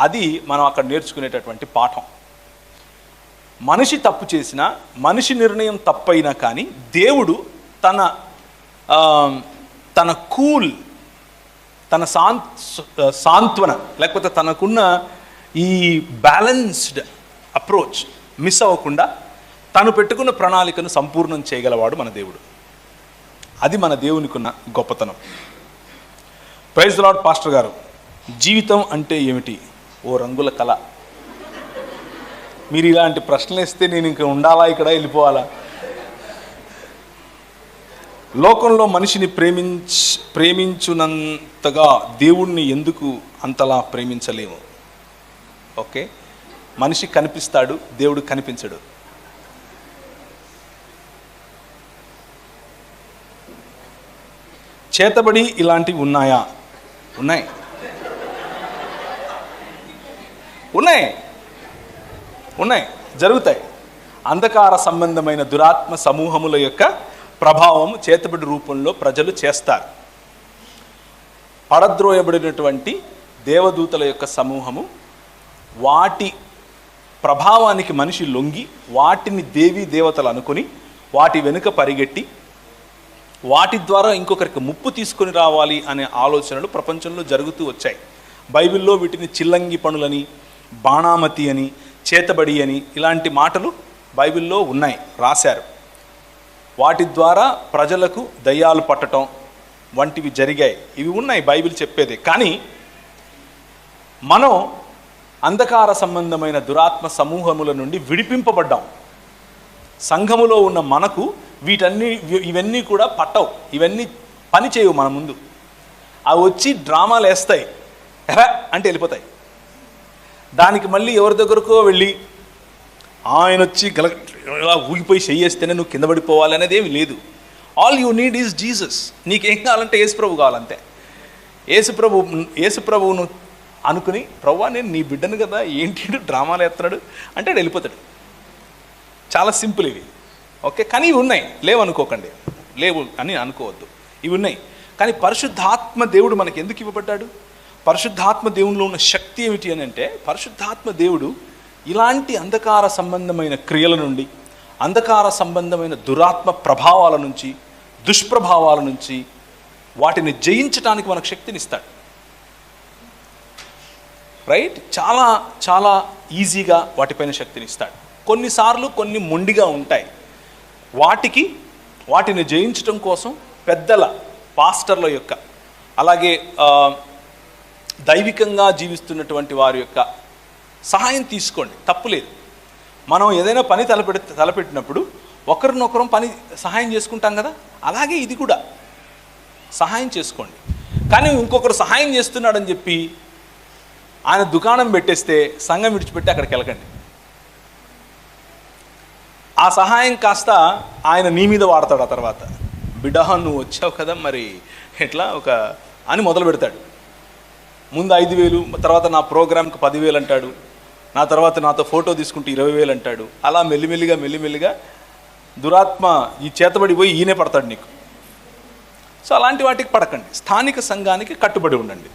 అది మనం అక్కడ నేర్చుకునేటటువంటి పాఠం. మనిషి తప్పు చేసినా, మనిషి నిర్ణయం తప్పైనా కానీ దేవుడు తన కూల్, తన సాంత్వన, లేకపోతే తనకున్న ఈ బ్యాలెన్స్డ్ అప్రోచ్ మిస్ అవ్వకుండా తను పెట్టుకున్న ప్రణాళికను సంపూర్ణం చేయగలవాడు మన దేవుడు. అది మన దేవునికి ఉన్న గొప్పతనం. Praise the lord. పాస్టర్ గారు, జీవితం అంటే ఏమిటి? ఓ రంగుల కళ. మీరు ఇలాంటి ప్రశ్నలు ఇస్తే నేను ఇంక ఉండాలా, ఇక్కడ వెళ్ళిపోవాలా? లోకంలో మనిషిని ప్రేమించునంతగా దేవుణ్ణి ఎందుకు అంతలా ప్రేమించలేము? ఓకే, మనిషి కనిపిస్తాడు, దేవుడు కనిపించడు. చేతబడి ఇలాంటివి ఉన్నాయా? ఉన్నాయి. జరుగుతాయి. అంధకార సంబంధమైన దురాత్మ సమూహముల యొక్క ప్రభావం చేతబడి రూపంలో ప్రజలు చేస్తారు. పడద్రోయబడినటువంటి దేవదూతల యొక్క సమూహము, వాటి ప్రభావానికి మనిషి లొంగి వాటిని దేవీ దేవతలు అనుకుని వాటి వెనుక పరిగెట్టి వాటి ద్వారా ఇంకొకరికి ముప్పు తీసుకొని రావాలి అనే ఆలోచనలు ప్రపంచంలో జరుగుతూ వచ్చాయి. బైబిల్లో వీటిని చిల్లంగి పనులని, బాణామతి అని, చేతబడి అని ఇలాంటి మాటలు బైబిల్లో ఉన్నాయి, రాశారు. వాటి ద్వారా ప్రజలకు దయ్యాలు పట్టడం వంటివి జరిగాయి. ఇవి ఉన్నాయి, బైబిల్ చెప్పేదే. కానీ మనం అంధకార సంబంధమైన దురాత్మ సమూహముల నుండి విడిపింపబడ్డాం. సంఘములో ఉన్న మనకు ఇవన్నీ కూడా పట్టవు, ఇవన్నీ పని చేయవు మన ముందు. అవి వచ్చి డ్రామాలు వేస్తాయి, అంటే వెళ్ళిపోతాయి. దానికి మళ్ళీ ఎవరి దగ్గరకో వెళ్ళి ఆయన వచ్చి ఊగిపోయి చెయ్యేస్తేనే నువ్వు కింద పడిపోవాలి అనేది ఏమి లేదు. All you need is Jesus. నీకేం కావాలంటే యేసుప్రభు కావాలంతే. యేసుప్రభువును అనుకుని, ప్రభువా నేను నీ బిడ్డను కదా, ఏంటి డ్రామాలు వేస్తున్నాడు అంటే వెళ్ళిపోతాడు. చాలా సింపుల్ ఇవి. ఓకే, కానీ ఇవి ఉన్నాయి, లేవనుకోకండి, లేవు అని అనుకోవద్దు, ఇవి ఉన్నాయి. కానీ పరిశుద్ధాత్మ దేవుడు మనకి ఎందుకు ఇవ్వబడ్డాడు? పరిశుద్ధాత్మ దేవునిలో ఉన్న శక్తి ఏమిటి అని అంటే, పరిశుద్ధాత్మ దేవుడు ఇలాంటి అంధకార సంబంధమైన క్రియల నుండి, అంధకార సంబంధమైన దురాత్మ ప్రభావాల నుంచి, దుష్ప్రభావాల నుంచి వాటిని జయించడానికి మనకు శక్తినిస్తాడు. రైట్? చాలా చాలా ఈజీగా వాటిపైన శక్తినిస్తాడు. కొన్నిసార్లు కొన్ని మొండిగా ఉంటాయి. వాటిని జయించటం కోసం పెద్దల, పాస్టర్ల యొక్క, అలాగే దైవికంగా జీవిస్తున్నటువంటి వారి యొక్క సహాయం తీసుకోండి, తప్పులేదు. మనం ఏదైనా పని తలపెట్టినప్పుడు ఒకరినొకరం సహాయం చేసుకుంటాం కదా, అలాగే ఇది కూడా సహాయం చేసుకోండి. కానీ ఇంకొకరు సహాయం చేస్తున్నాడని చెప్పి ఆయన దుకాణం పెట్టేస్తే సంఘం విడిచిపెట్టి అక్కడికి వెళ్ళకండి. ఆ సహాయం కాస్త ఆయన నీ మీద వాడతాడు. ఆ తర్వాత బిడ్డ నువ్వు వచ్చావు కదా మరి ఎట్లా అని మొదలు పెడతాడు. ముందు 5,000, తర్వాత నా ప్రోగ్రామ్కి 10,000 అంటాడు, నా తర్వాత నాతో ఫోటో తీసుకుంటే 20,000 అంటాడు. అలా మెల్లిమెల్లిగా దురాత్మ ఈ చేతబడి పోయి ఈయనే పడతాడు నీకు. సో అలాంటి వాటికి పడకండి. స్థానిక సంఘానికి కట్టుబడి ఉండండి.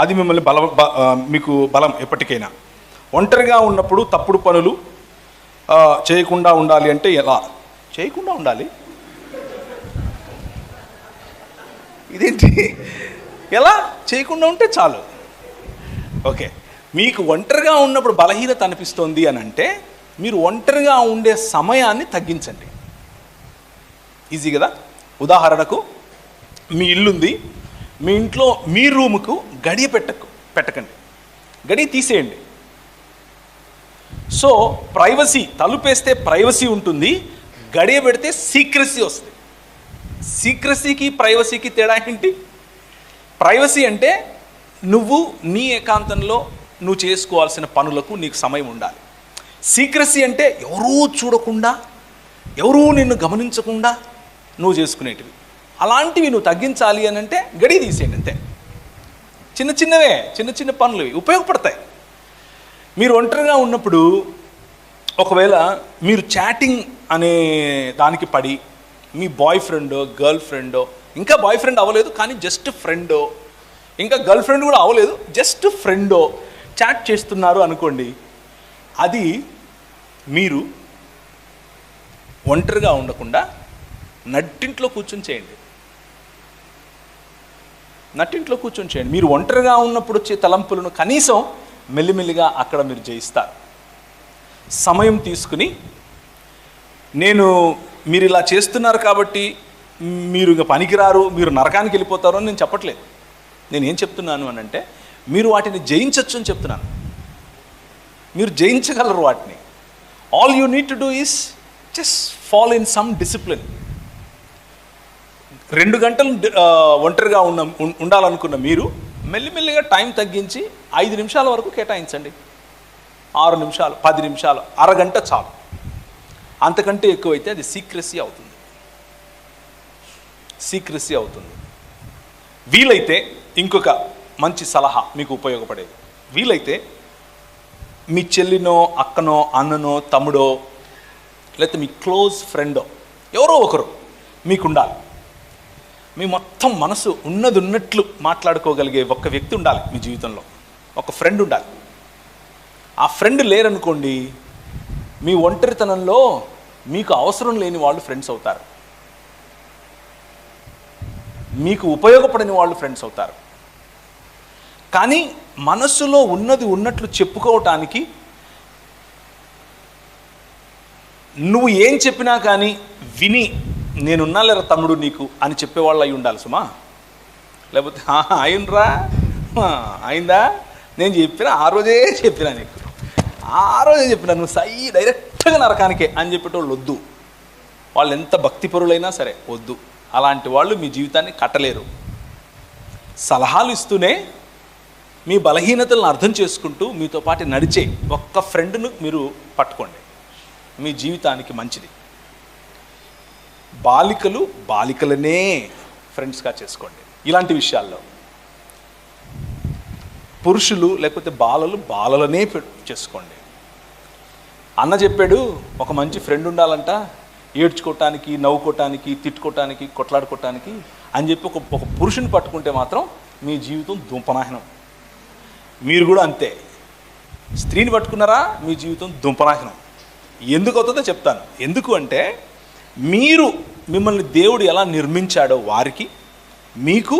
అది మిమ్మల్ని మీకు బలం ఎప్పటికైనా. ఒంటరిగా ఉన్నప్పుడు తప్పుడు పనులు చేయకుండా ఉండాలి అంటే ఎలా చేయకుండా ఉండాలి? ఇదేంటి, ఎలా చేయకుండా ఉంటే చాలు. ఓకే, మీకు ఒంటరిగా ఉన్నప్పుడు బలహీనత అనిపిస్తోంది అని అంటే మీరు ఒంటరిగా ఉండే సమయాన్ని తగ్గించండి. ఈజీ కదా. ఉదాహరణకు మీ ఇల్లుంది, మీ ఇంట్లో మీ రూముకు గడియ పెట్టకండి, గడియ తీసేయండి. సో ప్రైవసీ, తలుపేస్తే ప్రైవసీ ఉంటుంది, గడియ పెడితే సీక్రెసీ వస్తుంది. సీక్రెసీకి ప్రైవసీకి తేడా ఏంటి? ప్రైవసీ అంటే నువ్వు నీ ఏకాంతంలో నువ్వు చేసుకోవాల్సిన పనులకు నీకు సమయం ఉండాలి. సీక్రెసీ అంటే ఎవరూ చూడకుండా, ఎవరూ నిన్ను గమనించకుండా నువ్వు చేసుకునేటివి. అలాంటివి నువ్వు తగ్గించాలి అని అంటే గడియ తీసేయండి అంతే. చిన్న చిన్న పనులు ఉపయోగపడతాయి. మీరు ఒంటరిగా ఉన్నప్పుడు ఒకవేళ మీరు చాటింగ్ అనే దానికి పడి మీ బాయ్ ఫ్రెండో గర్ల్ ఫ్రెండో, ఇంకా బాయ్ ఫ్రెండ్ అవ్వలేదు కానీ జస్ట్ ఫ్రెండో, ఇంకా గర్ల్ ఫ్రెండ్ కూడా అవ్వలేదు జస్ట్ ఫ్రెండో చాట్ చేస్తున్నారు అనుకోండి, అది మీరు ఒంటరిగా ఉండకుండా నట్టింట్లో కూర్చొని చేయండి. మీరు ఒంటరిగా ఉన్నప్పుడు వచ్చే తలంపులను కనీసం మెల్లిమెల్లిగా అక్కడ మీరు జయిస్తారు. సమయం తీసుకుని, మీరు ఇలా చేస్తున్నారు కాబట్టి మీరు ఇక పనికిరారు, మీరు నరకానికి వెళ్ళిపోతారు అని నేను చెప్పట్లేదు. నేను ఏం చెప్తున్నాను అని అంటే మీరు వాటిని జయించవచ్చు అని చెప్తున్నాను. మీరు జయించగలరు వాటిని. All you need to do is just follow in some discipline. 2 గంటలు ఒంటరిగా ఉండాలనుకున్న మీరు మెల్లిమెల్లిగా టైం తగ్గించి 5 నిమిషాల వరకు కేటాయించండి. 6 నిమిషాలు, 10 నిమిషాలు, అరగంట చాలు. అంతకంటే ఎక్కువైతే అది సీక్రెసీ అవుతుంది. వీలైతే ఇంకొక మంచి సలహా మీకు ఉపయోగపడేది, వీలైతే మీ చెల్లినో అక్కనో అన్ననో తమ్ముడో లేకపోతే మీ క్లోజ్ ఫ్రెండో ఎవరో ఒకరు మీకుండాలి. మీ మొత్తం మనసు ఉన్నట్లు మాట్లాడుకోగలిగే ఒక వ్యక్తి ఉండాలి మీ జీవితంలో, ఒక ఫ్రెండ్ ఉండాలి. ఆ ఫ్రెండ్ లేరనుకోండి, మీ ఒంటరితనంలో మీకు అవసరం లేని వాళ్ళు ఫ్రెండ్స్ అవుతారు, మీకు ఉపయోగపడని వాళ్ళు ఫ్రెండ్స్ అవుతారు. కానీ మనస్సులో ఉన్నట్లు చెప్పుకోవటానికి నువ్వు ఏం చెప్పినా కానీ విని నేనున్నా లేరా తమ్ముడు నీకు అని చెప్పేవాళ్ళు అయి ఉండాలి సుమా. లేకపోతే అయిండ్రా, అయిందా, నేను చెప్పిన ఆ రోజే చెప్పినా నీకు, నువ్వు డైరెక్ట్గా నరకానికే అని చెప్పేటోళ్ళు వద్దు. వాళ్ళు ఎంత భక్తిపరులైనా సరే వద్దు. అలాంటి వాళ్ళు మీ జీవితాన్ని కట్టలేరు. సలహాలు ఇస్తూనే మీ బలహీనతలను అర్థం చేసుకుంటూ మీతో పాటు నడిచే ఒక్క ఫ్రెండ్ను మీరు పట్టుకోండి, మీ జీవితానికి మంచిది. బాలికలనే ఫ్రెండ్స్గా చేసుకోండి ఇలాంటి విషయాల్లో. పురుషులు లేకపోతే బాలలనే చేసుకోండి. అన్న చెప్పాడు ఒక మంచి ఫ్రెండ్ ఉండాలంట, ఏడ్చుకోవటానికి, నవ్వుకోవటానికి, తిట్టుకోవటానికి, కొట్లాడుకోవటానికి అని చెప్పి ఒక పురుషుని పట్టుకుంటే మాత్రం మీ జీవితం దుంపనాశనం. మీరు కూడా అంతే. స్త్రీని పట్టుకున్నారా మీ జీవితం దుంపనాశనం. ఎందుకు అవుతుందో చెప్తాను. ఎందుకు అంటే మిమ్మల్ని దేవుడు ఎలా నిర్మించాడో వారికి, మీకు,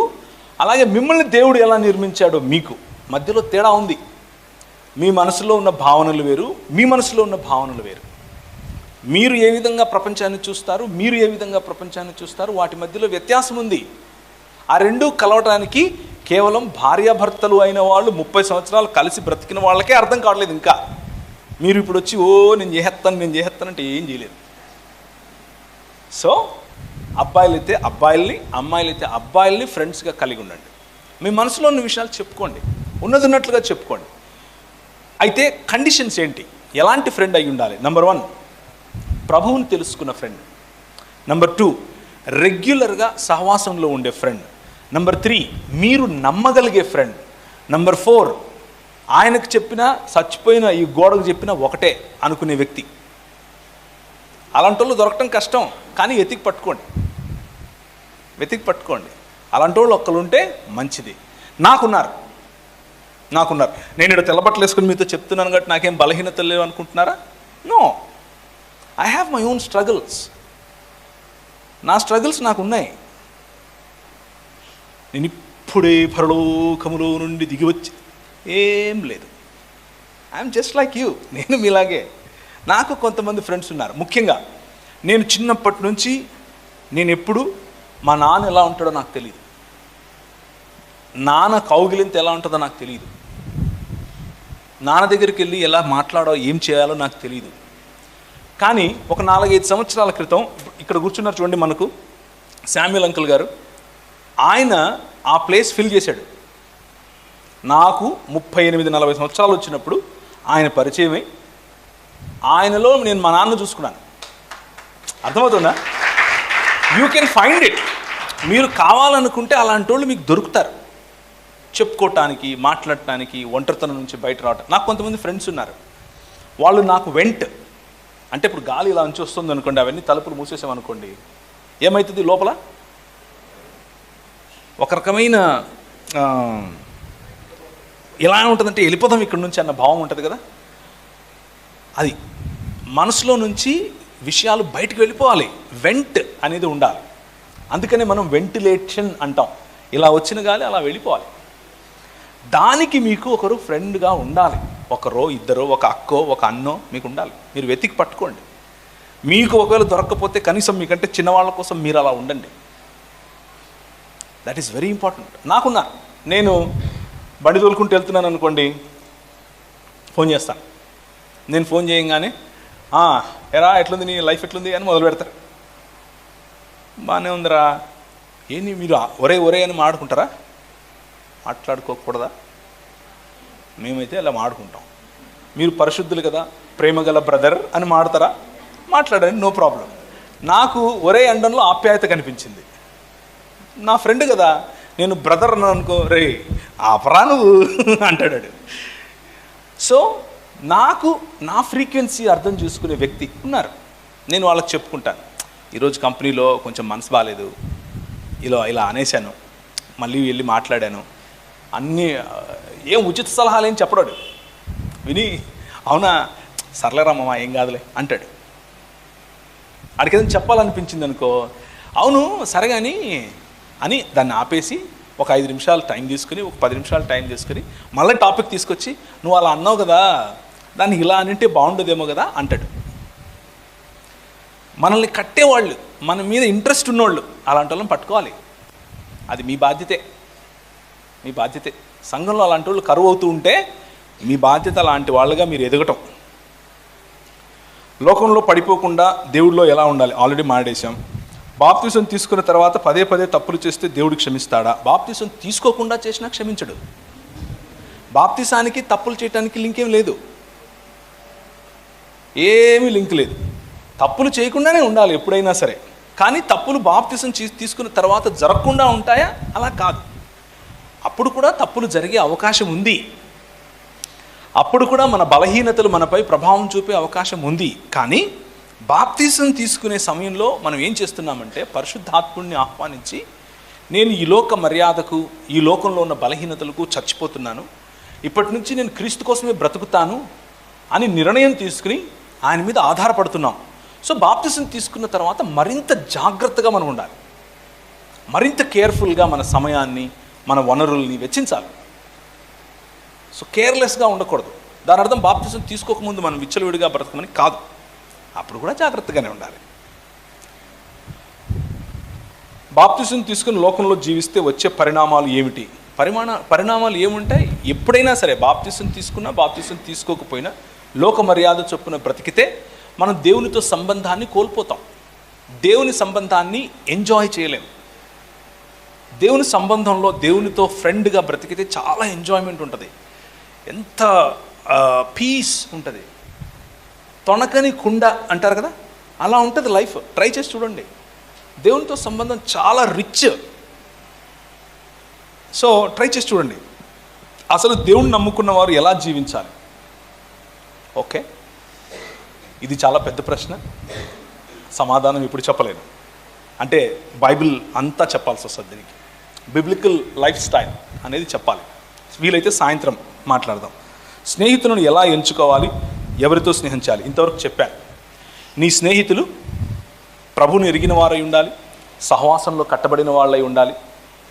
అలాగే మిమ్మల్ని దేవుడు ఎలా నిర్మించాడో మీకు మధ్యలో తేడా ఉంది. మీ మనసులో ఉన్న భావనలు వేరు, మీ మనసులో ఉన్న భావనలు వేరు. మీరు ఏ విధంగా ప్రపంచాన్ని చూస్తారు, మీరు ఏ విధంగా ప్రపంచాన్ని చూస్తారు, వాటి మధ్యలో వ్యత్యాసం ఉంది. ఆ రెండూ కలవటానికి కేవలం భార్యాభర్తలు అయిన వాళ్ళు 30 సంవత్సరాలు కలిసి బ్రతికిన వాళ్ళకే అర్థం కావట్లేదు. ఇంకా మీరు ఇప్పుడు వచ్చి నేను చేసేస్తాను అంటే ఏం చేయలేదు. సో అబ్బాయిలైతే అబ్బాయిల్ని, అమ్మాయిలైతే అబ్బాయిల్ని ఫ్రెండ్స్గా కలిగి ఉండండి. మీ మనసులో ఉన్న విషయాలు చెప్పుకోండి, ఉన్నట్లుగా చెప్పుకోండి. అయితే కండిషన్స్ ఏంటి, ఎలాంటి ఫ్రెండ్ అయి ఉండాలి? నెంబర్ 1, ప్రభువుని తెలుసుకున్న ఫ్రెండ్. నెంబర్ 2, రెగ్యులర్గా సహవాసంలో ఉండే ఫ్రెండ్. నెంబర్ 3, మీరు నమ్మగలిగే ఫ్రెండ్. నెంబర్ 4, ఆయనకు చెప్పినా చచ్చిపోయిన ఈ గోడకు చెప్పినా ఒకటే అనుకునే వ్యక్తి. అలాంటి వాళ్ళు దొరకటం కష్టం, కానీ వెతికి పట్టుకోండి. అలాంటి వాళ్ళు ఒక్కరు ఉంటే మంచిది. నాకున్నారు. నేను ఇక్కడ తెల్లబట్టలు వేసుకుని మీతో చెప్తున్నాను కాబట్టి నాకేం బలహీనతలు లేవు అనుకుంటున్నారా? No, I have my own struggles. నా స్ట్రగుల్స్ నాకు ఉన్నాయి. నేను ఇప్పుడే పరలోకములో నుండి దిగి వచ్చి ఏం లేదు. I'm just like you. నేను మీలాగే. నాకు కొంతమంది ఫ్రెండ్స్ ఉన్నారు. ముఖ్యంగా నేను చిన్నప్పటి నుంచి నేను ఎప్పుడు మా నాన్న ఎలా ఉంటాడో నాకు తెలియదు, నాన్న కౌగిలింత ఎలా ఉంటుందో నాకు తెలియదు, నాన్న దగ్గరికి వెళ్ళి ఎలా మాట్లాడో ఏం చేయాలో నాకు తెలియదు. కానీ ఒక 4-5 సంవత్సరాల క్రితం ఇక్కడ కూర్చున్నారు చూడండి, మనకు శామ్యుల్ అంకుల్ గారు, ఆయన ఆ ప్లేస్ ఫిల్ చేశాడు. నాకు 38-40 సంవత్సరాలు వచ్చినప్పుడు ఆయన పరిచయమై ఆయనలో నేను మా నాన్న చూసుకున్నాను. అర్థమవుతుందా? You can find it. మీరు కావాలనుకుంటే అలాంటి వాళ్ళు మీకు దొరుకుతారు, చెప్పుకోవటానికి, మాట్లాడటానికి, ఒంటరితనం నుంచి బయట రావటం. నాకు కొంతమంది ఫ్రెండ్స్ ఉన్నారు, వాళ్ళు నాకు అంటే ఇప్పుడు గాలి ఇలా అంచి వస్తుంది అనుకోండి, అవన్నీ తలుపులు మూసేసామనుకోండి, ఏమవుతుంది? లోపల ఒక రకమైన ఎలా ఉంటుందంటే వెళ్ళిపోదాం ఇక్కడ నుంచి అన్న భావం ఉంటుంది కదా. అది మనసులో నుంచి విషయాలు బయటకు వెళ్ళిపోవాలి. వెంట్ అనేది ఉండాలి. అందుకనే మనం వెంటిలేషన్ అంటాం. ఇలా వచ్చిన గాలి అలా వెళ్ళిపోవాలి. దానికి మీకు ఒకరు ఫ్రెండ్గా ఉండాలి. ఒకరో ఇద్దరో, ఒక అక్కో ఒక అన్నో మీకు ఉండాలి. మీరు వెతికి పట్టుకోండి. మీకు ఒకవేళ దొరకకపోతే కనీసం మీకంటే చిన్నవాళ్ళ కోసం మీరు అలా ఉండండి. That is very important. నాకున్నారు. నేను బండి తోలుకుంటూ వెళ్తున్నాను అనుకోండి, ఫోన్ చేస్తాను. నేను ఫోన్ చేయగానే ఎరా ఎట్లుంది, నీ లైఫ్ ఎట్లుంది అని మొదలు పెడతారు. బాగానే ఉందిరా. ఏంటి మీరు ఒరే అని మాట్లాడుకుంటారా? మాట్లాడుకోకూడదా? మేమైతే అలా మాట్లాడుకుంటాం. మీరు పరిశుద్ధులు కదా, ప్రేమ గల బ్రదర్ అని మాడతారా? మాట్లాడండి, నో ప్రాబ్లం. నాకు ఒరే అండంలో ఆప్యాయత కనిపించింది. నా ఫ్రెండ్ కదా, నేను బ్రదర్ అని అనుకో, రే ఆపరా నువ్వు అంటాడు. సో నాకు నా ఫ్రీక్వెన్సీ అర్థం చేసుకునే వ్యక్తి ఉన్నారు. నేను వాళ్ళకి చెప్పుకుంటాను, ఈరోజు కంపెనీలో కొంచెం మనసు బాగాలేదు, ఇలా అనేశాను, మళ్ళీ వెళ్ళి మాట్లాడాను, అన్నీ ఏం ఉచిత సలహాలు ఏం చెప్పడాడు. విని అవునా సర్లేరామ్మా ఏం కాదులే అంటాడు. అడికి ఏదైనా చెప్పాలనిపించింది అనుకో, అవును సరే కానీ అని దాన్ని ఆపేసి ఒక 5 నిమిషాలు టైం తీసుకుని, ఒక 10 నిమిషాలు టైం తీసుకుని మళ్ళీ టాపిక్ తీసుకొచ్చి, నువ్వు అలా అన్నావు కదా, దాన్ని ఇలా అనింటే బాగుండదేమో కదా అంటాడు. మనల్ని కట్టేవాళ్ళు, మన మీద ఇంట్రెస్ట్ ఉన్నవాళ్ళు, అలాంటి వాళ్ళని పట్టుకోవాలి. అది మీ బాధ్యతే. సంఘంలో అలాంటి వాళ్ళు కరువు అవుతూ ఉంటే మీ బాధ్యత అలాంటి వాళ్ళుగా మీరు ఎదగటం. లోకంలో పడిపోకుండా దేవుడిలో ఎలా ఉండాలి ఆల్రెడీ మాట్లాడేశాం. బాప్తిసం తీసుకున్న తర్వాత పదే తప్పులు చేస్తే దేవుడు క్షమిస్తాడా? బాప్తిసం తీసుకోకుండా చేసినా క్షమించడు. బాప్తిసానికి తప్పులు చేయడానికి లింక్ ఏం లేదు, ఏమీ లింక్ లేదు. తప్పులు చేయకుండానే ఉండాలి ఎప్పుడైనా సరే. కానీ తప్పులు బాప్తిసం తీసుకున్న తర్వాత జరగకుండా ఉంటాయా? అలా కాదు. అప్పుడు కూడా తప్పులు జరిగే అవకాశం ఉంది. అప్పుడు కూడా మన బలహీనతలు మనపై ప్రభావం చూపే అవకాశం ఉంది. కానీ బాప్తిసం తీసుకునే సమయంలో మనం ఏం చేస్తున్నామంటే, పరిశుద్ధాత్ముడిని ఆహ్వానించి, నేను ఈ లోక మర్యాదకు, ఈ లోకంలో ఉన్న బలహీనతలకు చచ్చిపోతున్నాను, ఇప్పటి నుంచి నేను క్రీస్తు కోసమే బ్రతుకుతాను అని నిర్ణయం తీసుకుని ఆయన మీద ఆధారపడుతున్నాం. సో బాప్తిసం తీసుకున్న తర్వాత మరింత జాగ్రత్తగా మనం ఉండాలి, మరింత కేర్ఫుల్గా మన సమయాన్ని, మన వనరుల్ని వెచ్చించాలి. సో కేర్లెస్గా ఉండకూడదు. దాని అర్థం బాప్తిసం తీసుకోకముందు మనం విచ్చలవిడిగా బ్రతకమని కాదు. అప్పుడు కూడా జాగ్రత్తగానే ఉండాలి. బాప్తిసం తీసుకుని లోకంలో జీవిస్తే వచ్చే పరిణామాలు ఏమిటి? పరిణామాలు ఏముంటాయి? ఎప్పుడైనా సరే బాప్తిసం తీసుకున్నా బాప్తిసం తీసుకోకపోయినా లోక మర్యాద చొప్పున బ్రతికితే మనం దేవునితో సంబంధాన్ని కోల్పోతాం. దేవుని సంబంధాన్ని ఎంజాయ్ చేయలేము. దేవుని సంబంధంలో దేవునితో ఫ్రెండ్గా బ్రతికితే చాలా ఎంజాయ్మెంట్ ఉంటుంది, ఎంత పీస్ ఉంటుంది. తొణకని కుండ అంటారు కదా, అలా ఉంటుంది లైఫ్. ట్రై చేసి చూడండి. దేవునితో సంబంధం చాలా రిచ్. సో ట్రై చేసి చూడండి అసలు దేవుణ్ణి నమ్ముకున్న వారు ఎలా జీవించాలి. ఓకే, ఇది చాలా పెద్ద ప్రశ్న, సమాధానం ఇప్పుడు చెప్పలేను. అంటే బైబిల్ అంతా చెప్పాల్సి వస్తుంది దీనికి. బిబ్లికల్ లైఫ్ స్టైల్ అనేది చెప్పాలి. వీలైతే సాయంత్రం మాట్లాడదాం. స్నేహితులను ఎలా ఎంచుకోవాలి, ఎవరితో స్నేహం చేయాలి ఇంతవరకు చెప్పాను. నీ స్నేహితులు ప్రభువుని ఎరిగిన వారై ఉండాలి, సహవాసంలో కట్టబడిన వాళ్ళై ఉండాలి.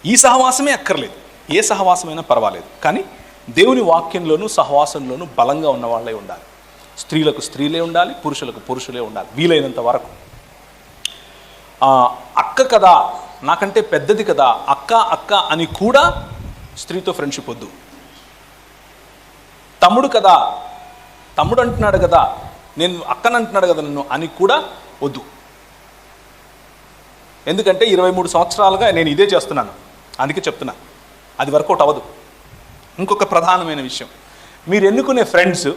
ఈ సహవాసమే అక్కర్లేదు, ఏ సహవాసమైనా పర్వాలేదు, కానీ దేవుని వాక్యంలోనూ సహవాసంలోనూ బలంగా ఉన్న వాళ్ళై ఉండాలి. స్త్రీలకు స్త్రీలే ఉండాలి, పురుషులకు పురుషులే ఉండాలి వీలైనంత వరకు. అక్క కదా, నాకంటే పెద్దది కదా, అక్క అక్క అని కూడా స్త్రీతో ఫ్రెండ్షిప్ వద్దు. తమ్ముడు కదా, తమ్ముడు అంటున్నాడు కదా, నేను అక్కని అంటున్నాడు కదా నన్ను అని కూడా వద్దు. ఎందుకంటే 23 సంవత్సరాలుగా నేను ఇదే చేస్తున్నాను, అందుకే చెప్తున్నా, అది వర్కౌట్ అవ్వదు. ఇంకొక ప్రధానమైన విషయం, మీరు ఎన్నుకునే ఫ్రెండ్స్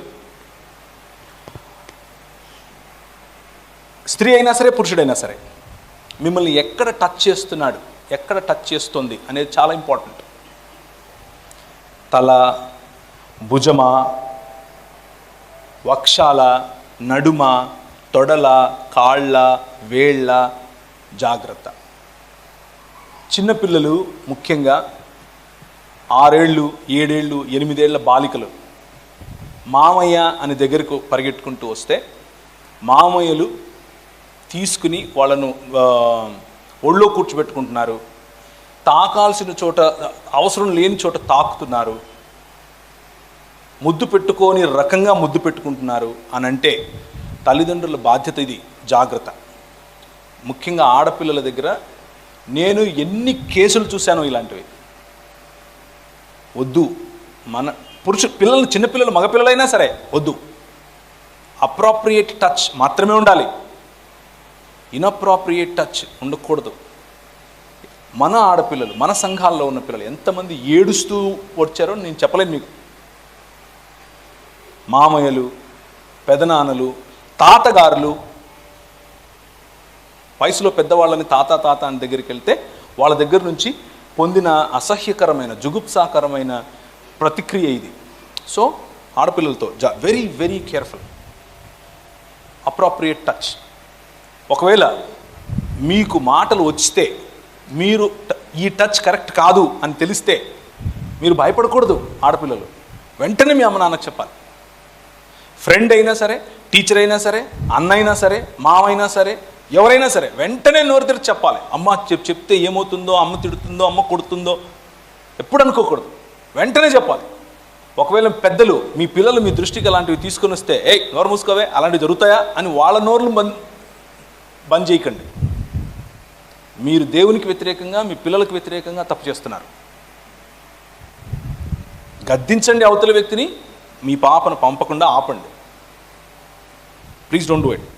స్త్రీ అయినా సరే పురుషుడైనా సరే మిమ్మల్ని ఎక్కడ టచ్ చేస్తున్నాడు, ఎక్కడ టచ్ చేస్తుంది అనేది చాలా ఇంపార్టెంట్. తల, భుజమ, వక్షాల, నడుమ, తొడల, కాళ్ళ, వేళ్ళ జాగ్రత్త. చిన్నపిల్లలు ముఖ్యంగా 6 ఏళ్ళు 7 ఏళ్ళు 8 ఏళ్ల బాలికలు మామయ్య అని దగ్గరకు పరిగెట్టుకుంటూ వస్తే మామయ్యలు తీసుకుని వాళ్ళను ఒళ్ళో కూర్చోబెట్టుకుంటున్నారు, తాకాల్సిన చోట అవసరం లేని చోట తాకుతున్నారు, ముద్దు పెట్టుకొని రకంగా ముద్దు పెట్టుకుంటున్నారు అని అంటే తల్లిదండ్రుల బాధ్యత ఇది. జాగ్రత్త. ముఖ్యంగా ఆడపిల్లల దగ్గర నేను ఎన్ని కేసులు చూశానో ఇలాంటివి. వద్దు. మన పిల్లలు, చిన్నపిల్లలు, మగపిల్లలైనా సరే వద్దు. అప్రాప్రియేట్ టచ్ మాత్రమే ఉండాలి, ఇన్అప్రాప్రియేట్ టచ్ ఉండకూడదు. మన ఆడపిల్లలు, మన సంఘాల్లో ఉన్న పిల్లలు ఎంతమంది ఏడుస్తూ వచ్చారో నేను చెప్పలేను మీకు. మామయ్యలు, పెదనాన్నలు, తాతగారులు, వయసులో పెద్దవాళ్ళని తాత తాత అని దగ్గరికి వెళ్తే వాళ్ళ దగ్గర నుంచి పొందిన అసహ్యకరమైన, జుగుప్సాకరమైన ప్రతిక్రియ ఇది. సో ఆడపిల్లలతో very very careful. Inappropriate touch. ఒకవేళ మీకు మాటలు వచ్చితే, మీరు ఈ టచ్ కరెక్ట్ కాదు అని తెలిస్తే మీరు భయపడకూడదు. ఆడపిల్లలు వెంటనే మీ అమ్మ నాన్నకు చెప్పాలి. ఫ్రెండ్ అయినా సరే, టీచర్ అయినా సరే, అన్న అయినా సరే, మామైనా సరే, ఎవరైనా సరే వెంటనే నోరు తెరిచి చెప్పాలి. అమ్మ చెప్తే ఏమవుతుందో, అమ్మ తిడుతుందో, అమ్మ కొడుతుందో ఎప్పుడు అనుకోకూడదు, వెంటనే చెప్పాలి. ఒకవేళ పెద్దలు మీ పిల్లలు మీ దృష్టికి అలాంటివి తీసుకొని వస్తే నోరు మూసుకోవే, అలాంటివి జరుగుతాయా అని వాళ్ళ నోర్లు బంద్ చేయకండి. మీరు దేవునికి వ్యతిరేకంగా, మీ పిల్లలకు వ్యతిరేకంగా తప్పు చేస్తున్నారు. గద్దించండి అవతల వ్యక్తిని, మీ పాపను పంపకుండా ఆపండి. Please don't do it.